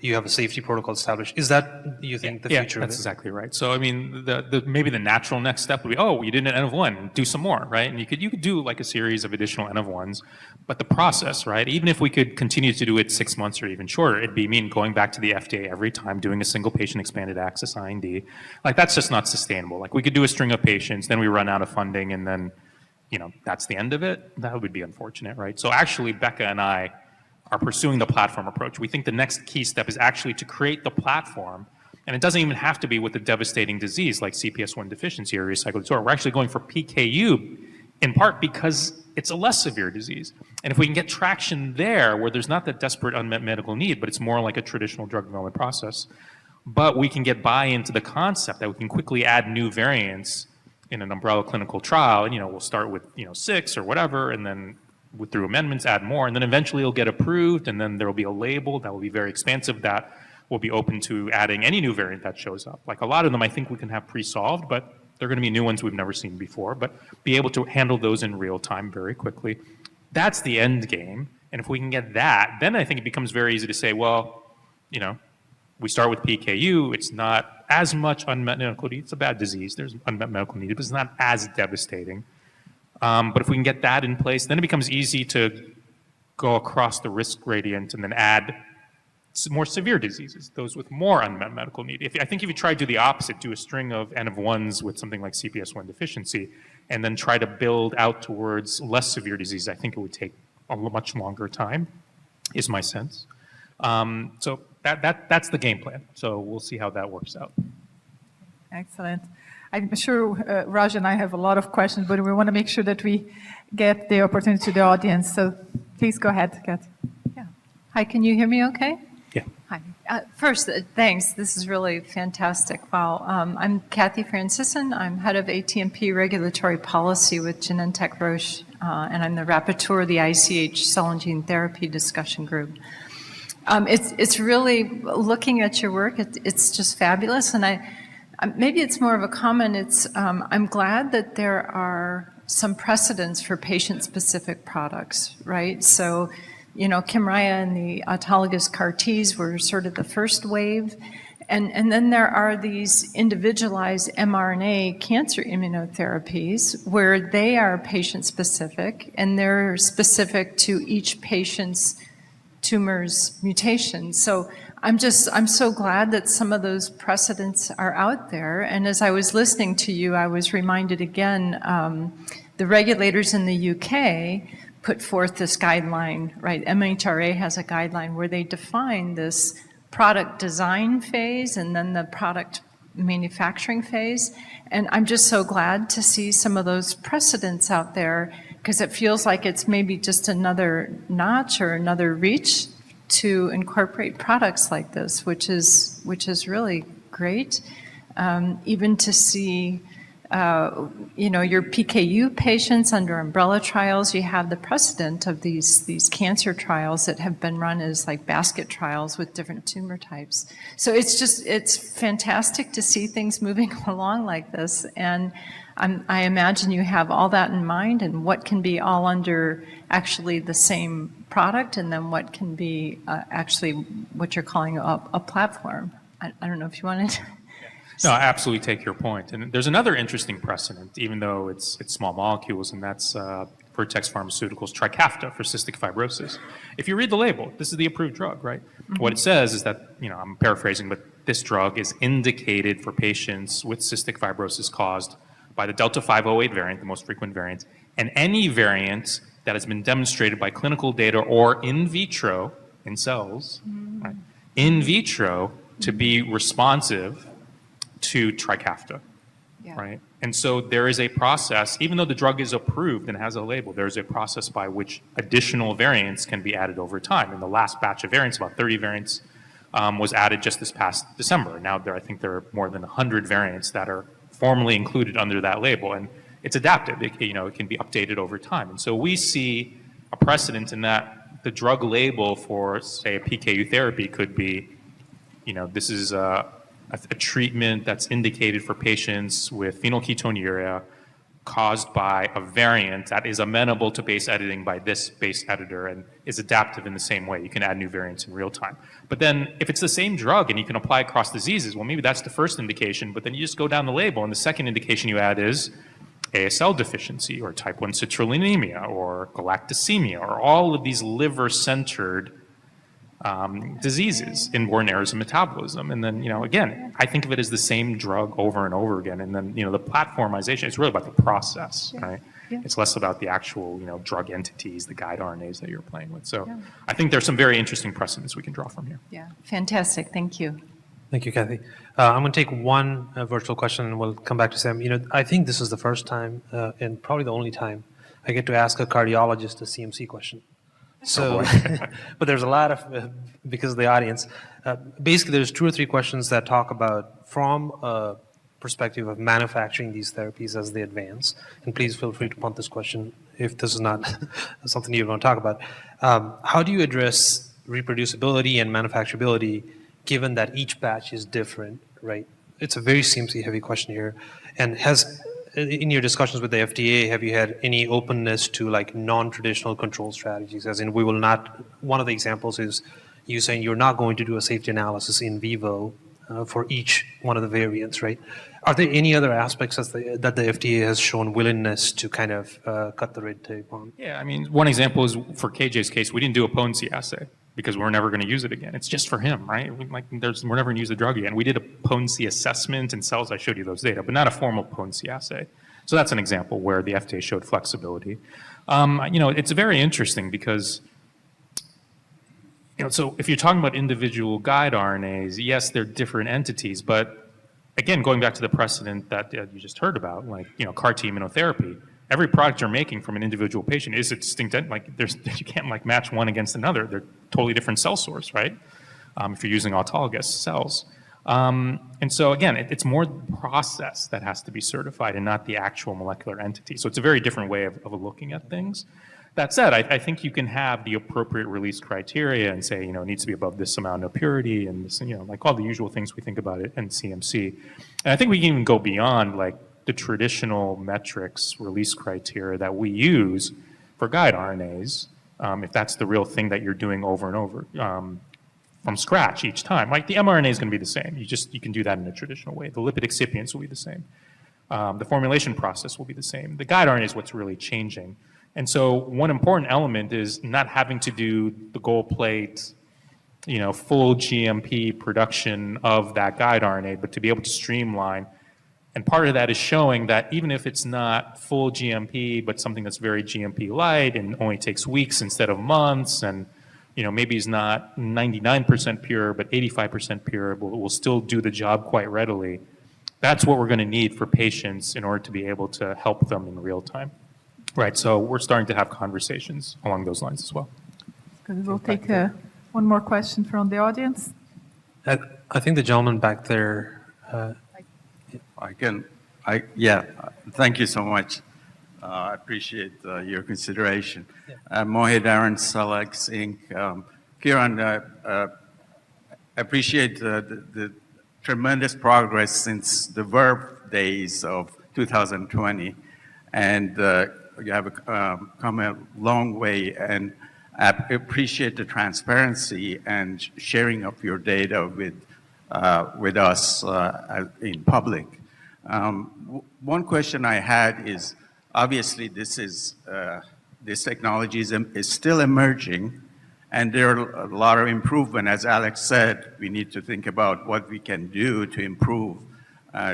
[SPEAKER 3] You have a safety protocol established. Is that, do you think, the future of it?
[SPEAKER 2] That's exactly right. So, I mean, maybe the natural next step would be, you did an N of 1, do some more, right? And you could do like a series of additional N of 1s. But the process, right, even if we could continue to do it 6 months or even shorter, it'd mean going back to the FDA every time, doing a single patient expanded access IND. Like, that's just not sustainable. Like, we could do a string of patients, then we run out of funding, and then, that's the end of it. That would be unfortunate, right? So actually, Becca and I are pursuing the platform approach. We think the next key step is actually to create the platform, and it doesn't even have to be with a devastating disease like CPS1 deficiency or recycled disorder. We're actually going for PKU in part because it's a less severe disease. And if we can get traction there where there's not that desperate unmet medical need, but it's more like a traditional drug development process, but we can get buy-in to the concept that we can quickly add new variants in an umbrella clinical trial, and we'll start with 6 or whatever, and then through amendments, add more, and then eventually it'll get approved, and then there will be a label that will be very expansive that will be open to adding any new variant that shows up. Like, a lot of them I think we can have pre-solved, but they're going to be new ones we've never seen before, but be able to handle those in real time very quickly. That's the end game, and if we can get that, then I think it becomes very easy to say, well, we start with PKU, it's not as much unmet medical need, it's a bad disease, there's unmet medical need, but it's not as devastating. But if we can get that in place, then it becomes easy to go across the risk gradient and then add more severe diseases, those with more unmet medical need. I think if you try to do the opposite, do a string of N of 1s with something like CPS1 deficiency, and then try to build out towards less severe disease, I think it would take a much longer time, is my sense. So that's the game plan. So we'll see how that works out.
[SPEAKER 1] Excellent. I'm sure Raj and I have a lot of questions, but we want to make sure that we get the opportunity to the audience. So please go ahead, Kat.
[SPEAKER 4] Yeah. Hi, can you hear me okay?
[SPEAKER 2] Yeah.
[SPEAKER 4] Hi. First, thanks. This is really fantastic. Wow. I'm Kathy Francison. I'm head of ATMP Regulatory Policy with Genentech Roche, and I'm the rapporteur of the ICH Cell and Gene Therapy Discussion Group. It's really, looking at your work, it's just fabulous. And maybe it's more of a comment. I'm glad that there are some precedents for patient-specific products, right? So, Kymriah and the autologous CAR-Ts were sort of the first wave. And then there are these individualized mRNA cancer immunotherapies where they are patient-specific, and they're specific to each patient's tumor's mutation. So I'm so glad that some of those precedents are out there. And as I was listening to you, I was reminded again, the regulators in the UK put forth this guideline, right? MHRA has a guideline where they define this product design phase and then the product manufacturing phase. And I'm just so glad to see some of those precedents out there, because it feels like it's maybe just another notch or another reach to incorporate products like this, which is really great. even to see your PKU patients under umbrella trials. You have the precedent of these cancer trials that have been run as like basket trials with different tumor types. So it's fantastic to see things moving along like this. And I imagine you have all that in mind and what can be all under actually the same product, and then what can be actually what you're calling a platform. I don't know if you wanted to.
[SPEAKER 2] No, I absolutely take your point. And there's another interesting precedent, even though it's small molecules, and that's Vertex Pharmaceuticals Trikafta for cystic fibrosis. If you read the label, this is the approved drug, right? Mm-hmm. What it says is that, I'm paraphrasing, but this drug is indicated for patients with cystic fibrosis caused by the Delta 508 variant, the most frequent variant, and any variant that has been demonstrated by clinical data or in vitro in cells, right? In vitro to be responsive to Trikafta, right? And so there is a process, even though the drug is approved and has a label, there is a process by which additional variants can be added over time. And the last batch of variants, about 30 variants, was added just this past December. Now I think there are more than 100 variants that are formally included under that label, and it's adaptive. It can be updated over time. And so we see a precedent in that the drug label for, say, a PKU therapy could be, this is a treatment that's indicated for patients with phenylketonuria caused by a variant that is amenable to base editing by this base editor and is adaptive in the same way. You can add new variants in real time. But then if it's the same drug and you can apply across diseases, well, maybe that's the first indication, but then you just go down the label and the second indication you add is ASL deficiency or type 1 citrullinemia or galactosemia or all of these liver-centered diseases, inborn errors in metabolism. And then, again, I think of it as the same drug over and over again. And then, the platformization, it's really about the process, right? Yeah. It's less about the actual, drug entities, the guide RNAs that you're playing with. So I think there's some very interesting precedents we can draw from here.
[SPEAKER 4] Yeah, fantastic. Thank you.
[SPEAKER 3] Thank you, Kathy. I'm going to take one virtual question and we'll come back to Sam. I think this is the first time and probably the only time I get to ask a cardiologist a CMC question. So, but there's a lot of, because of the audience, basically there's 2 or 3 questions that talk about from a perspective of manufacturing these therapies as they advance. And please feel free to punt this question if this is not something you want to talk about. How do you address reproducibility and manufacturability given that each batch is different, right? It's a very CMC heavy question here. And in your discussions with the FDA, have you had any openness to like non-traditional control strategies? As in, we will not, one of the examples is you saying you're not going to do a safety analysis in vivo for each one of the variants, right? Are there any other aspects that the FDA has shown willingness to kind of cut the red tape on?
[SPEAKER 2] Yeah, one example is for KJ's case, we didn't do a potency assay because we're never going to use it again. It's just for him, right? We're never going to use the drug again. We did a potency assessment in cells. I showed you those data, but not a formal potency assay. So that's an example where the FDA showed flexibility. It's very interesting because, so if you're talking about individual guide RNAs, yes, they're different entities, but again, going back to the precedent that you just heard about, like, CAR T immunotherapy, every product you're making from an individual patient is a distinct, you can't match one against another. They're totally different cell source, right? If you're using autologous cells. And so again, it's more the process that has to be certified and not the actual molecular entity. So it's a very different way of looking at things. That said, I think you can have the appropriate release criteria and say, it needs to be above this amount of purity and this, like all the usual things we think about it in CMC. And I think we can even go beyond like the traditional metrics release criteria that we use for guide RNAs, if that's the real thing that you're doing over and over from scratch each time. Like the mRNA is going to be the same. You can do that in a traditional way. The lipid excipients will be the same. The formulation process will be the same. The guide RNA is what's really changing. And so one important element is not having to do the gold plate, full GMP production of that guide RNA, but to be able to streamline. And part of that is showing that even if it's not full GMP, but something that's very GMP light and only takes weeks instead of months, and maybe is not 99% pure, but 85% pure, will still do the job quite readily. That's what we're going to need for patients in order to be able to help them in real time. Right, so we're starting to have conversations along those lines as well.
[SPEAKER 1] We'll take one more question from the audience.
[SPEAKER 3] I think the gentleman back there.
[SPEAKER 5] Yeah, thank you so much. I appreciate your consideration. Mohit Aaron, Selex Inc. Kiran, appreciate the tremendous progress since the Verve days of 2020. And you have come a long way, and I appreciate the transparency and sharing of your data with us in public. One question I had is, obviously this technology is still emerging, and there are a lot of improvement. As Alex said, we need to think about what we can do to improve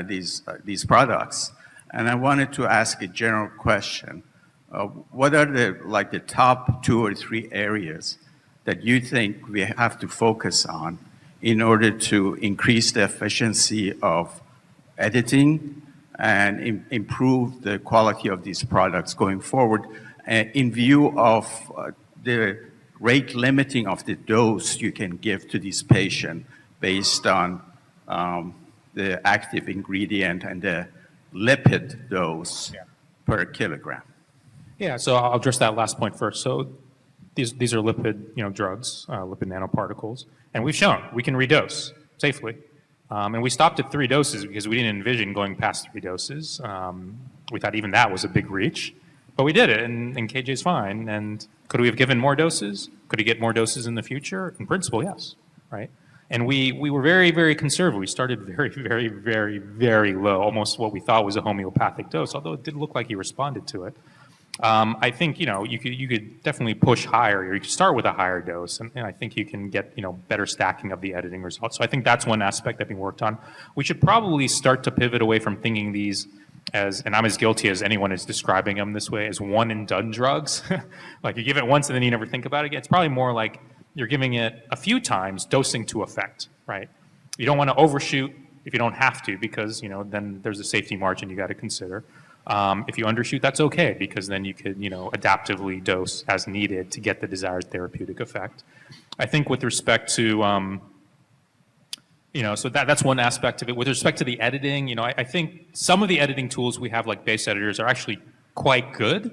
[SPEAKER 5] these products. And I wanted to ask a general question. What are the top 2 or 3 areas that you think we have to focus on in order to increase the efficiency of editing and improve the quality of these products going forward, in view of the rate limiting of the dose you can give to this patient based on the active ingredient and the lipid dose per kilogram?
[SPEAKER 2] Yeah, so I'll address that last point first. So these are lipid, drugs, lipid nanoparticles, and we've shown we can redose safely. And we stopped at 3 doses because we didn't envision going past 3 doses. We thought even that was a big reach, but we did it, and KJ is fine. And could we have given more doses? Could he get more doses in the future? In principle, yes, right? And we were very, very conservative. We started very, very, very, very low, almost what we thought was a homeopathic dose, although it did look like he responded to it. I think, you could definitely push higher, or you could start with a higher dose, and I think you can get, better stacking of the editing results. So I think that's one aspect that being worked on. We should probably start to pivot away from thinking these as, and I'm as guilty as anyone is describing them this way, as one and done drugs. Like you give it once and then you never think about it again. It's probably more like you're giving it a few times, dosing to effect, right? You don't want to overshoot if you don't have to, because, then there's a safety margin you got to consider. If you undershoot, that's okay, because then you could, adaptively dose as needed to get the desired therapeutic effect. I think with respect to, so that's one aspect of it. With respect to the editing, I think some of the editing tools we have, like base editors, are actually quite good.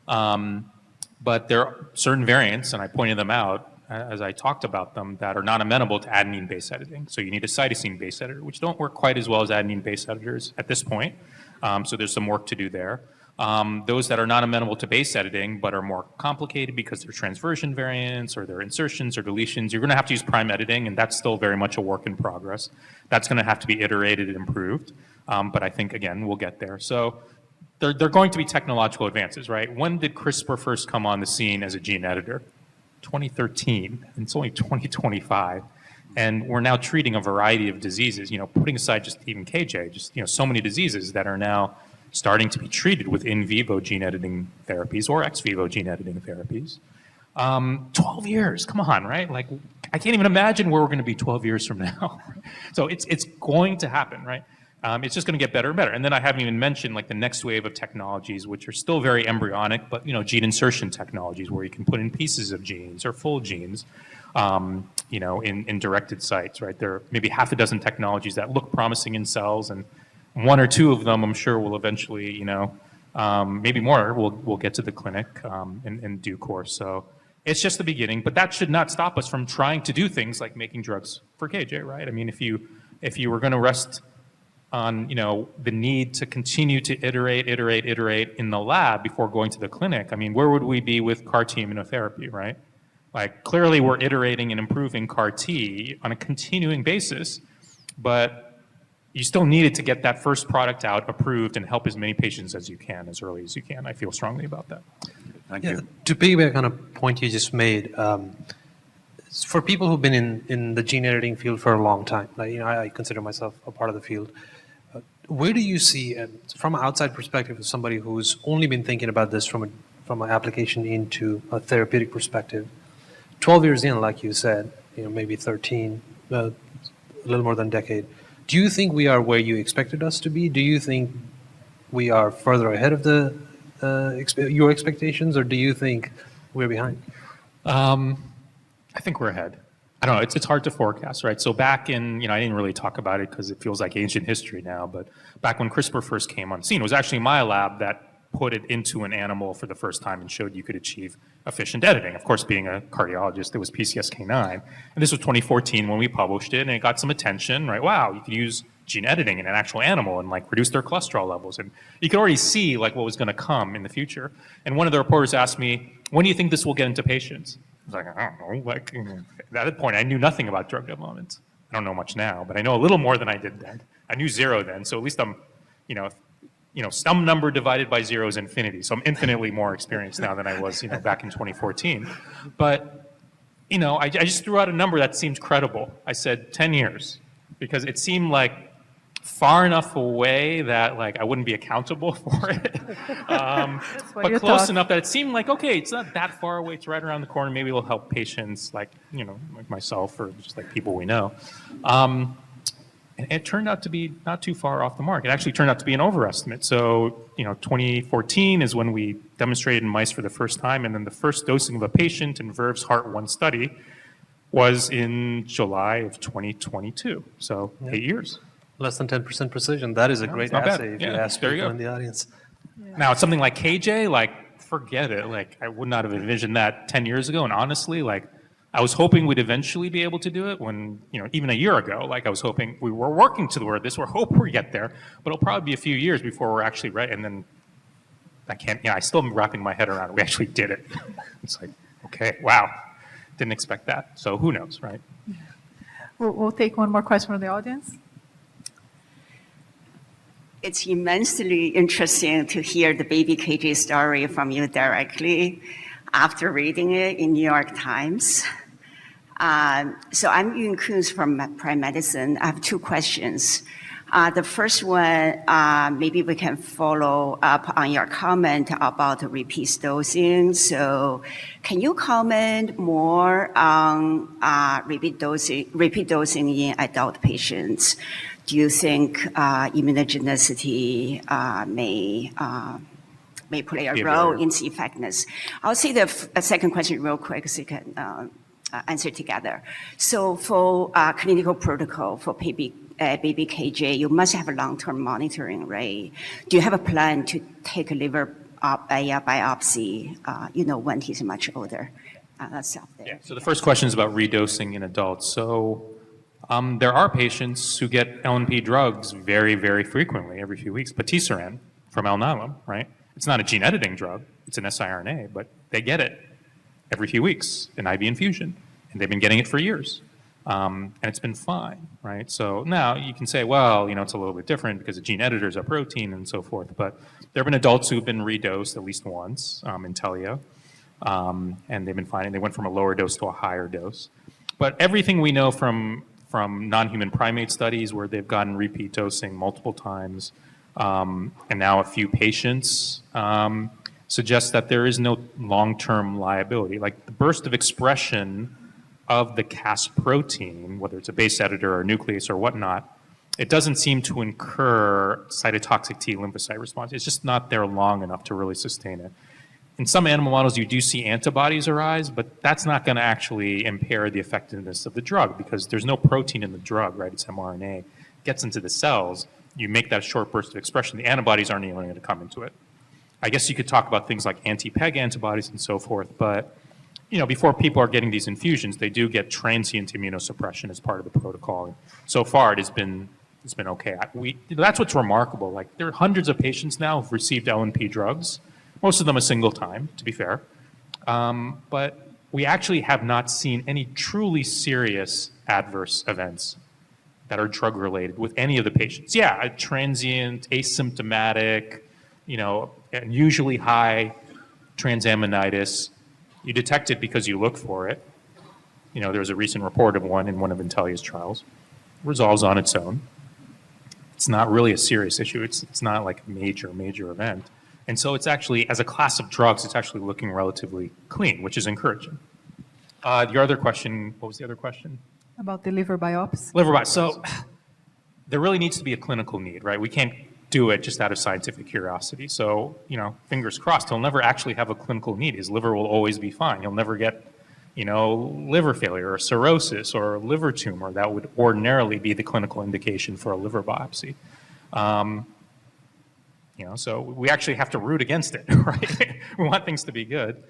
[SPEAKER 2] But there are certain variants, and I pointed them out as I talked about them, that are not amenable to adenine base editing. So you need a cytosine base editor, which don't work quite as well as adenine base editors at this point. So there's some work to do there. Those that are not amenable to base editing but are more complicated because they're transversion variants or they're insertions or deletions, you're going to have to use prime editing, and that's still very much a work in progress. That's going to have to be iterated and improved. But I think, again, we'll get there. So they're going to be technological advances, right? When did CRISPR first come on the scene as a gene editor? 2013, and it's only 2025. And we're now treating a variety of diseases, putting aside just even KJ, just, so many diseases that are now starting to be treated with in vivo gene editing therapies or ex vivo gene editing therapies. 12 years, come on, right? Like, I can't even imagine where we're going to be 12 years from now. So it's going to happen, right? It's just going to get better and better. And then I haven't even mentioned like the next wave of technologies, which are still very embryonic, but gene insertion technologies where you can put in pieces of genes or full genes, in directed sites, right? There are maybe half a dozen technologies that look promising in cells, and 1 or 2 of them, I'm sure, will eventually, maybe more, will get to the clinic in due course. So it's just the beginning, but that should not stop us from trying to do things like making drugs for KJ, right? I mean, if you were going to rest on, the need to continue to iterate in the lab before going to the clinic, I mean, where would we be with CAR T immunotherapy, right? Like, clearly we're iterating and improving CAR T on a continuing basis, but you still needed to get that first product out, approved, and help as many patients as you can, as early as you can. I feel strongly about that.
[SPEAKER 5] Thank you.
[SPEAKER 3] To piggyback on a point you just made, for people who've been in the gene editing field for a long time, like, I consider myself a part of the field, where do you see, from an outside perspective, of somebody who's only been thinking about this from an application into a therapeutic perspective, 12 years in, like you said, maybe 13, a little more than a decade, do you think we are where you expected us to be? Do you think we are further ahead of your expectations, or do you think we're behind?
[SPEAKER 2] I think we're ahead. I don't know, it's hard to forecast, right? So back in, I didn't really talk about it because it feels like ancient history now, but back when CRISPR first came on scene, it was actually my lab that put it into an animal for the first time and showed you could achieve efficient editing. Of course, being a cardiologist, it was PCSK9. And this was 2014 when we published it, and it got some attention, right? Wow, you could use gene editing in an actual animal and like reduce their cholesterol levels. And you could already see like what was going to come in the future. And one of the reporters asked me, when do you think this will get into patients? I was like, I don't know. Like, at that point, I knew nothing about drug development. I don't know much now, but I know a little more than I did then. I knew zero then, so at least I'm, some number divided by zero is infinity. So I'm infinitely more experienced now than I was, back in 2014. But, I just threw out a number that seemed credible. I said 10 years, because it seemed like far enough away that like I wouldn't be accountable for it, but close enough that it seemed like, okay, it's not that far away. It's right around the corner. Maybe it'll help patients like, like myself or just like people we know. And it turned out to be not too far off the mark. It actually turned out to be an overestimate. So, 2014 is when we demonstrated in mice for the first time, and then the first dosing of a patient in Verve's Heart-1 study was in July of 2022. So 8 years.
[SPEAKER 3] Less than 10% precision. That is a great assay if you ask people in the audience.
[SPEAKER 1] Yeah.
[SPEAKER 2] Now, it's something like KJ, like, forget it. Like, I would not have envisioned that 10 years ago. And honestly, like, I was hoping we'd eventually be able to do it when, even a year ago, like I was hoping we were working toward this. We're hoping we get there, but it'll probably be a few years before we're actually ready. And then I still am wrapping my head around it. We actually did it. It's like, okay, wow. Didn't expect that. So who knows, right?
[SPEAKER 1] We'll take one more question from the audience.
[SPEAKER 6] It's immensely interesting to hear the baby KJ story from you directly after reading it in New York Times. So I'm Yun Kunz from Prime Medicine. I have two questions. The first one, maybe we can follow up on your comment about the repeat dosing. So can you comment more on repeat dosing in adult patients? Do you think immunogenicity may play a role in its effectiveness? I'll say the second question real quick so you can answer together. So for clinical protocol for baby KJ, you must have a long-term monitoring, right? Do you have a plan to take a liver biopsy, when he's much older? Let's stop there.
[SPEAKER 2] Yeah. So the first question is about redosing in adults. So there are patients who get LNP drugs very, very frequently, every few weeks. Patisiran from Alnylam, right? It's not a gene editing drug, it's an siRNA, but they get it every few weeks, an IV infusion, and they've been getting it for years. And it's been fine, right? So now you can say, well, it's a little bit different because the gene editors are protein and so forth, but there have been adults who've been redosed at least once in Telio, and they've been fine, and they went from a lower dose to a higher dose. But everything we know from non-human primate studies where they've gotten repeat dosing multiple times, and now a few patients, suggests that there is no long-term liability. Like the burst of expression of the CASSS protein, whether it's a base editor or a nuclease or whatnot, it doesn't seem to incur cytotoxic T lymphocyte response. It's just not there long enough to really sustain it. In some animal models, you do see antibodies arise, but that's not going to actually impair the effectiveness of the drug because there's no protein in the drug, right? It's mRNA. It gets into the cells. You make that short burst of expression. The antibodies aren't even going to come into it. I guess you could talk about things like anti-PEG antibodies and so forth, but before people are getting these infusions, they do get transient immunosuppression as part of the protocol. And so far, it's been okay. That's what's remarkable. Like there are hundreds of patients now who've received LNP drugs. Most of them a single time, to be fair. But we actually have not seen any truly serious adverse events that are drug-related with any of the patients. Yeah, a transient, asymptomatic, unusually high transaminitis. You detect it because you look for it. There was a recent report of one in one of Intellia's trials. It resolves on its own. It's not really a serious issue. It's not like a major event. And so it's actually, as a class of drugs, it's actually looking relatively clean, which is encouraging. Your other question, what was the other question?
[SPEAKER 1] About the liver biopsy.
[SPEAKER 2] Liver biopsy. So there really needs to be a clinical need, right? We can't do it just out of scientific curiosity. So, fingers crossed, he'll never actually have a clinical need. His liver will always be fine. He'll never get, liver failure or cirrhosis or a liver tumor, that would ordinarily be the clinical indication for a liver biopsy. So we actually have to root against it, right? We want things to be good.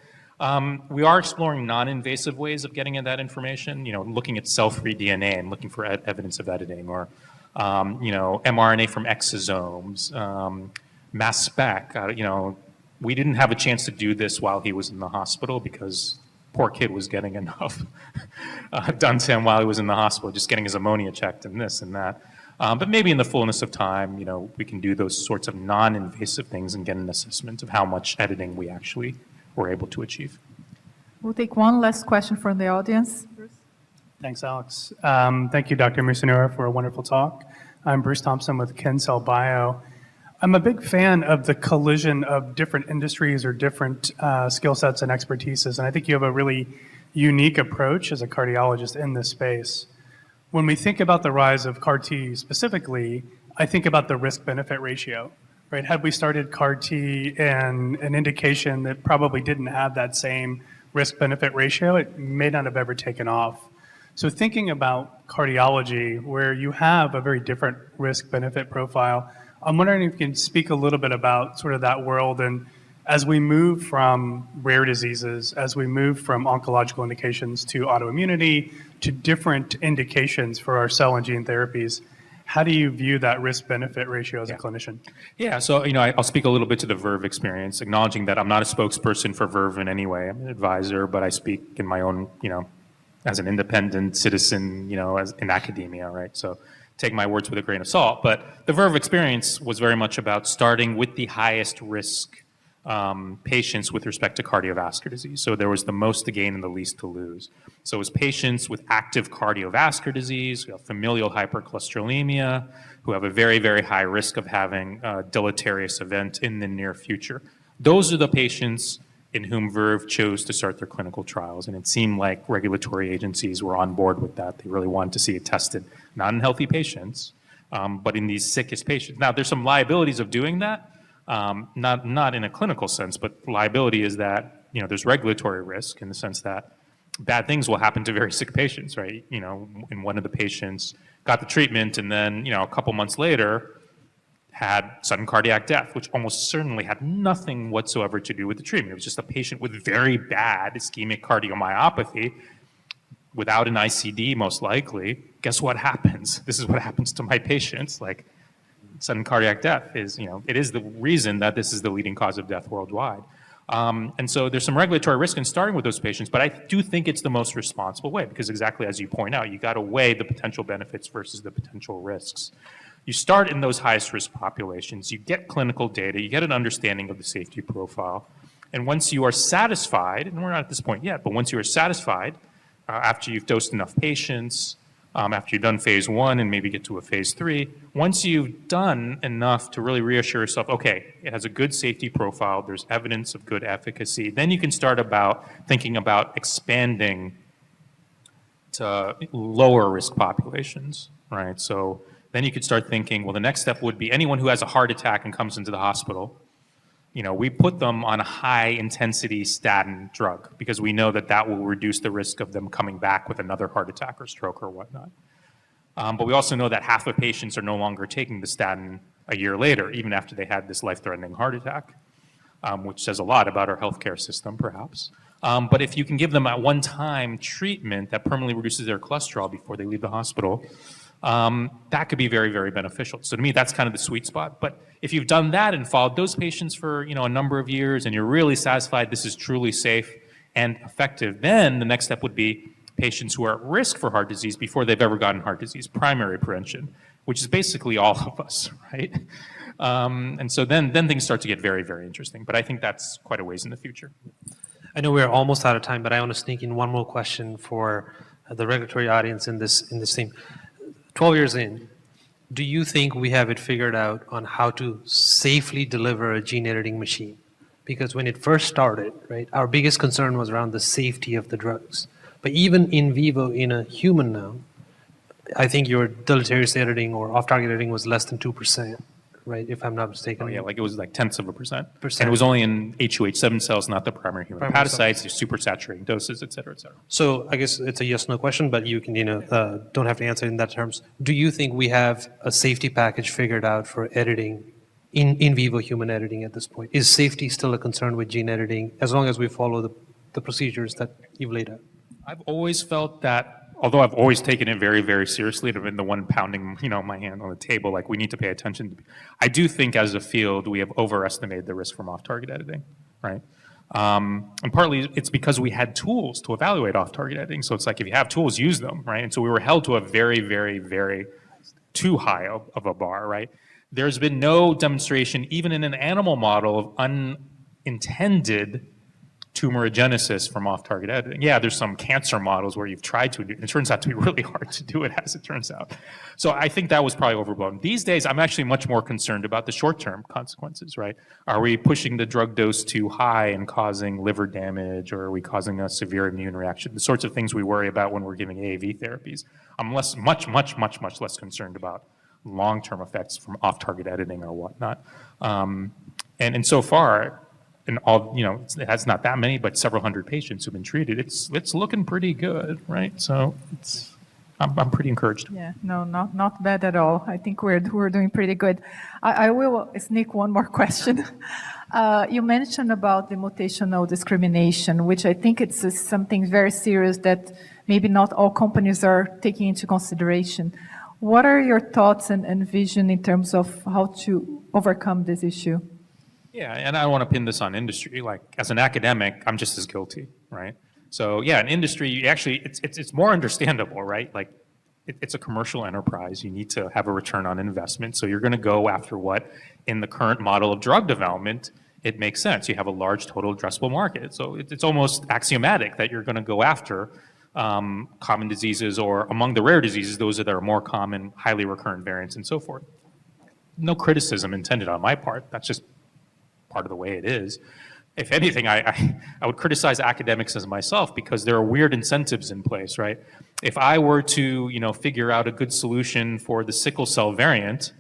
[SPEAKER 2] We are exploring non-invasive ways of getting at that information, looking at cell-free DNA and looking for evidence of editing, or, mRNA from exosomes, mass spec. We didn't have a chance to do this while he was in the hospital because poor kid was getting enough done to him while he was in the hospital, just getting his ammonia checked and this and that. But maybe in the fullness of time, we can do those sorts of non-invasive things and get an assessment of how much editing we actually were able to achieve.
[SPEAKER 1] We'll take one last question from the audience.
[SPEAKER 7] Thanks, Alex. Thank you, Dr. Musunuru, for a wonderful talk. I'm Bruce Thompson with Kincell Bio. I'm a big fan of the collision of different industries or different skill sets and expertises, and I think you have a really unique approach as a cardiologist in this space. When we think about the rise of CAR-T specifically, I think about the risk-benefit ratio, right? Had we started CAR-T and an indication that probably didn't have that same risk-benefit ratio, it may not have ever taken off. So thinking about cardiology, where you have a very different risk-benefit profile, I'm wondering if you can speak a little bit about sort of that world, and as we move from rare diseases, as we move from oncological indications to autoimmunity, to different indications for our cell and gene therapies, how do you view that risk-benefit ratio as a clinician?
[SPEAKER 2] Yeah, so I'll speak a little bit to the Verve experience, acknowledging that I'm not a spokesperson for Verve in any way. I'm an advisor, but I speak in my own, as an independent citizen, as in academia, right? So take my words with a grain of salt. But the Verve experience was very much about starting with the highest risk patients with respect to cardiovascular disease. So there was the most to gain and the least to lose. So it was patients with active cardiovascular disease, who have familial hypercholesterolemia, who have a very, very high risk of having a deleterious event in the near future. Those are the patients in whom Verve chose to start their clinical trials. And it seemed like regulatory agencies were on board with that. They really wanted to see it tested, not in healthy patients, but in these sickest patients. Now, there's some liabilities of doing that. Not in a clinical sense, but liability is that, there's regulatory risk in the sense that bad things will happen to very sick patients, right? And one of the patients got the treatment and then, a couple months later had sudden cardiac death, which almost certainly had nothing whatsoever to do with the treatment. It was just a patient with very bad ischemic cardiomyopathy without an ICD, most likely. Guess what happens? This is what happens to my patients. Like, sudden cardiac death is, it is the reason that this is the leading cause of death worldwide. And so there's some regulatory risk in starting with those patients, but I do think it's the most responsible way because exactly as you point out, you got to weigh the potential benefits versus the potential risks. You start in those highest risk populations, you get clinical data, you get an understanding of the safety profile, and once you are satisfied, and we're not at this point yet, but once you are satisfied, after you've dosed enough patients, after you've done phase 1 and maybe get to a phase 3, once you've done enough to really reassure yourself, okay, it has a good safety profile, there's evidence of good efficacy, then you can start thinking about expanding to lower risk populations, right? So then you could start thinking, well, the next step would be anyone who has a heart attack and comes into the hospital, we put them on a high intensity statin drug because we know that that will reduce the risk of them coming back with another heart attack or stroke or whatnot. But we also know that half of patients are no longer taking the statin a year later, even after they had this life-threatening heart attack, which says a lot about our healthcare system, perhaps. But if you can give them a one-time treatment that permanently reduces their cholesterol before they leave the hospital, that could be very, very beneficial. So to me, that's kind of the sweet spot. But if you've done that and followed those patients for a number of years and you're really satisfied this is truly safe and effective, then the next step would be patients who are at risk for heart disease before they've ever gotten heart disease, primary prevention, which is basically all of us, right? And so then things start to get very, very interesting. But I think that's quite a ways in the future.
[SPEAKER 3] I know we're almost out of time, but I want to sneak in one more question for the regulatory audience in this theme. 12 years in, do you think we have it figured out on how to safely deliver a gene editing machine? Because when it first started, right, our biggest concern was around the safety of the drugs. But even in vivo in a human now, I think your deleterious editing or off-target editing was less than 2%, right? If I'm not mistaken.
[SPEAKER 2] Oh, yeah, like it was like tenths of a percent.
[SPEAKER 3] Percent.
[SPEAKER 2] And it was only in HUH7 cells, not the primary human
[SPEAKER 3] Primary
[SPEAKER 2] hepatocytes, the supersaturating doses, et cetera, et cetera.
[SPEAKER 3] So I guess it's a yes/no question, but you can, don't have to answer in that terms. Do you think we have a safety package figured out for editing, in vivo human editing at this point? Is safety still a concern with gene editing as long as we follow the procedures that you've laid out?
[SPEAKER 2] I've always felt that, although I've always taken it very, very seriously, and I've been the one pounding, my hand on the table, like we need to pay attention. I do think as a field, we have overestimated the risk from off-target editing, right? And partly it's because we had tools to evaluate off-target editing. So it's like if you have tools, use them, right? And so we were held to a very, very, very too high of a bar, right? There's been no demonstration, even in an animal model, of unintended tumorigenesis from off-target editing. Yeah, there's some cancer models where you've tried to do it. It turns out to be really hard to do it, as it turns out. So I think that was probably overblown. These days, I'm actually much more concerned about the short-term consequences, right? Are we pushing the drug dose too high and causing liver damage, or are we causing a severe immune reaction? The sorts of things we worry about when we're giving AAV therapies. I'm much less concerned about long-term effects from off-target editing or whatnot. And so far, and all, it has not that many, but several hundred patients who've been treated. It's looking pretty good, right? So I'm pretty encouraged.
[SPEAKER 1] Yeah, no, not bad at all. I think we're doing pretty good. I will sneak one more question. You mentioned about the mutational discrimination, which I think it's something very serious that maybe not all companies are taking into consideration. What are your thoughts and vision in terms of how to overcome this issue?
[SPEAKER 2] Yeah, and I don't want to pin this on industry. Like, as an academic, I'm just as guilty, right? So yeah, in industry, actually, it's more understandable, right? Like, it's a commercial enterprise. You need to have a return on investment. So you're going to go after what, in the current model of drug development, it makes sense. You have a large total addressable market. So it's almost axiomatic that you're going to go after common diseases, or among the rare diseases, those that are more common, highly recurrent variants, and so forth. No criticism intended on my part. That's just part of the way it is. If anything, I would criticize academics as myself, because there are weird incentives in place, right? If I were to, figure out a good solution for the sickle cell variant,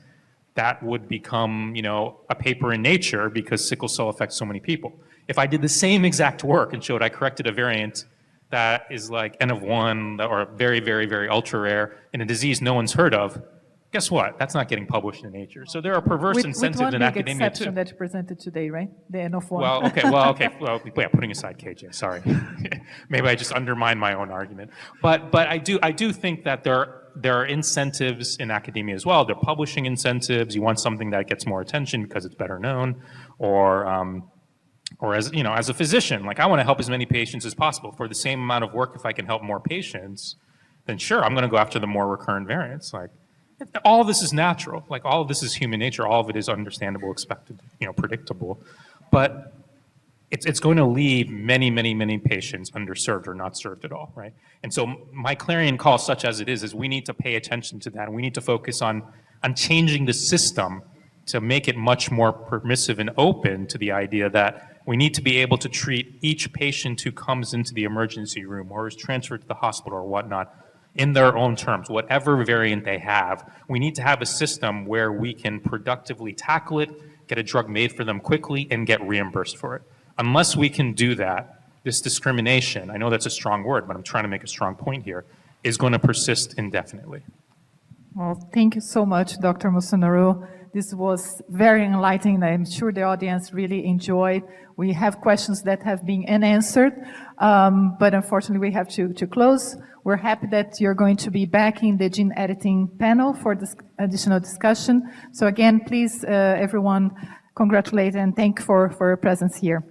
[SPEAKER 2] that would become, a paper in Nature, because sickle cell affects so many people. If I did the same exact work and showed I corrected a variant that is like N of 1 or very, very, very ultra rare in a disease no one's heard of, guess what? That's not getting published in Nature. So there are perverse incentives in academia too. With one big exception
[SPEAKER 1] that you presented today, right? The N of 1.
[SPEAKER 2] Well, okay. Well, yeah, putting aside KJ, sorry. Maybe I just undermined my own argument. But I do think that there are incentives in academia as well. They're publishing incentives. You want something that gets more attention because it's better known, or as as a physician, like, I want to help as many patients as possible. For the same amount of work, if I can help more patients, then sure, I'm going to go after the more recurrent variants. Like, all of this is natural. Like, all of this is human nature. All of it is understandable, expected, predictable. But it's going to leave many, many, many patients underserved or not served at all, right? And so my clarion call, such as it is we need to pay attention to that. And we need to focus on changing the system to make it much more permissive and open to the idea that we need to be able to treat each patient who comes into the emergency room or is transferred to the hospital or whatnot in their own terms, whatever variant they have. We need to have a system where we can productively tackle it, get a drug made for them quickly, and get reimbursed for it. Unless we can do that, this discrimination, I know that's a strong word, but I'm trying to make a strong point here, is going to persist indefinitely.
[SPEAKER 1] Well, thank you so much, Dr. Musunuru. This was very enlightening. I'm sure the audience really enjoyed. We have questions that have been unanswered, but unfortunately we have to close. We're happy that you're going to be back in the gene editing panel for this additional discussion. So again, please, everyone, congratulate and thank for your presence here.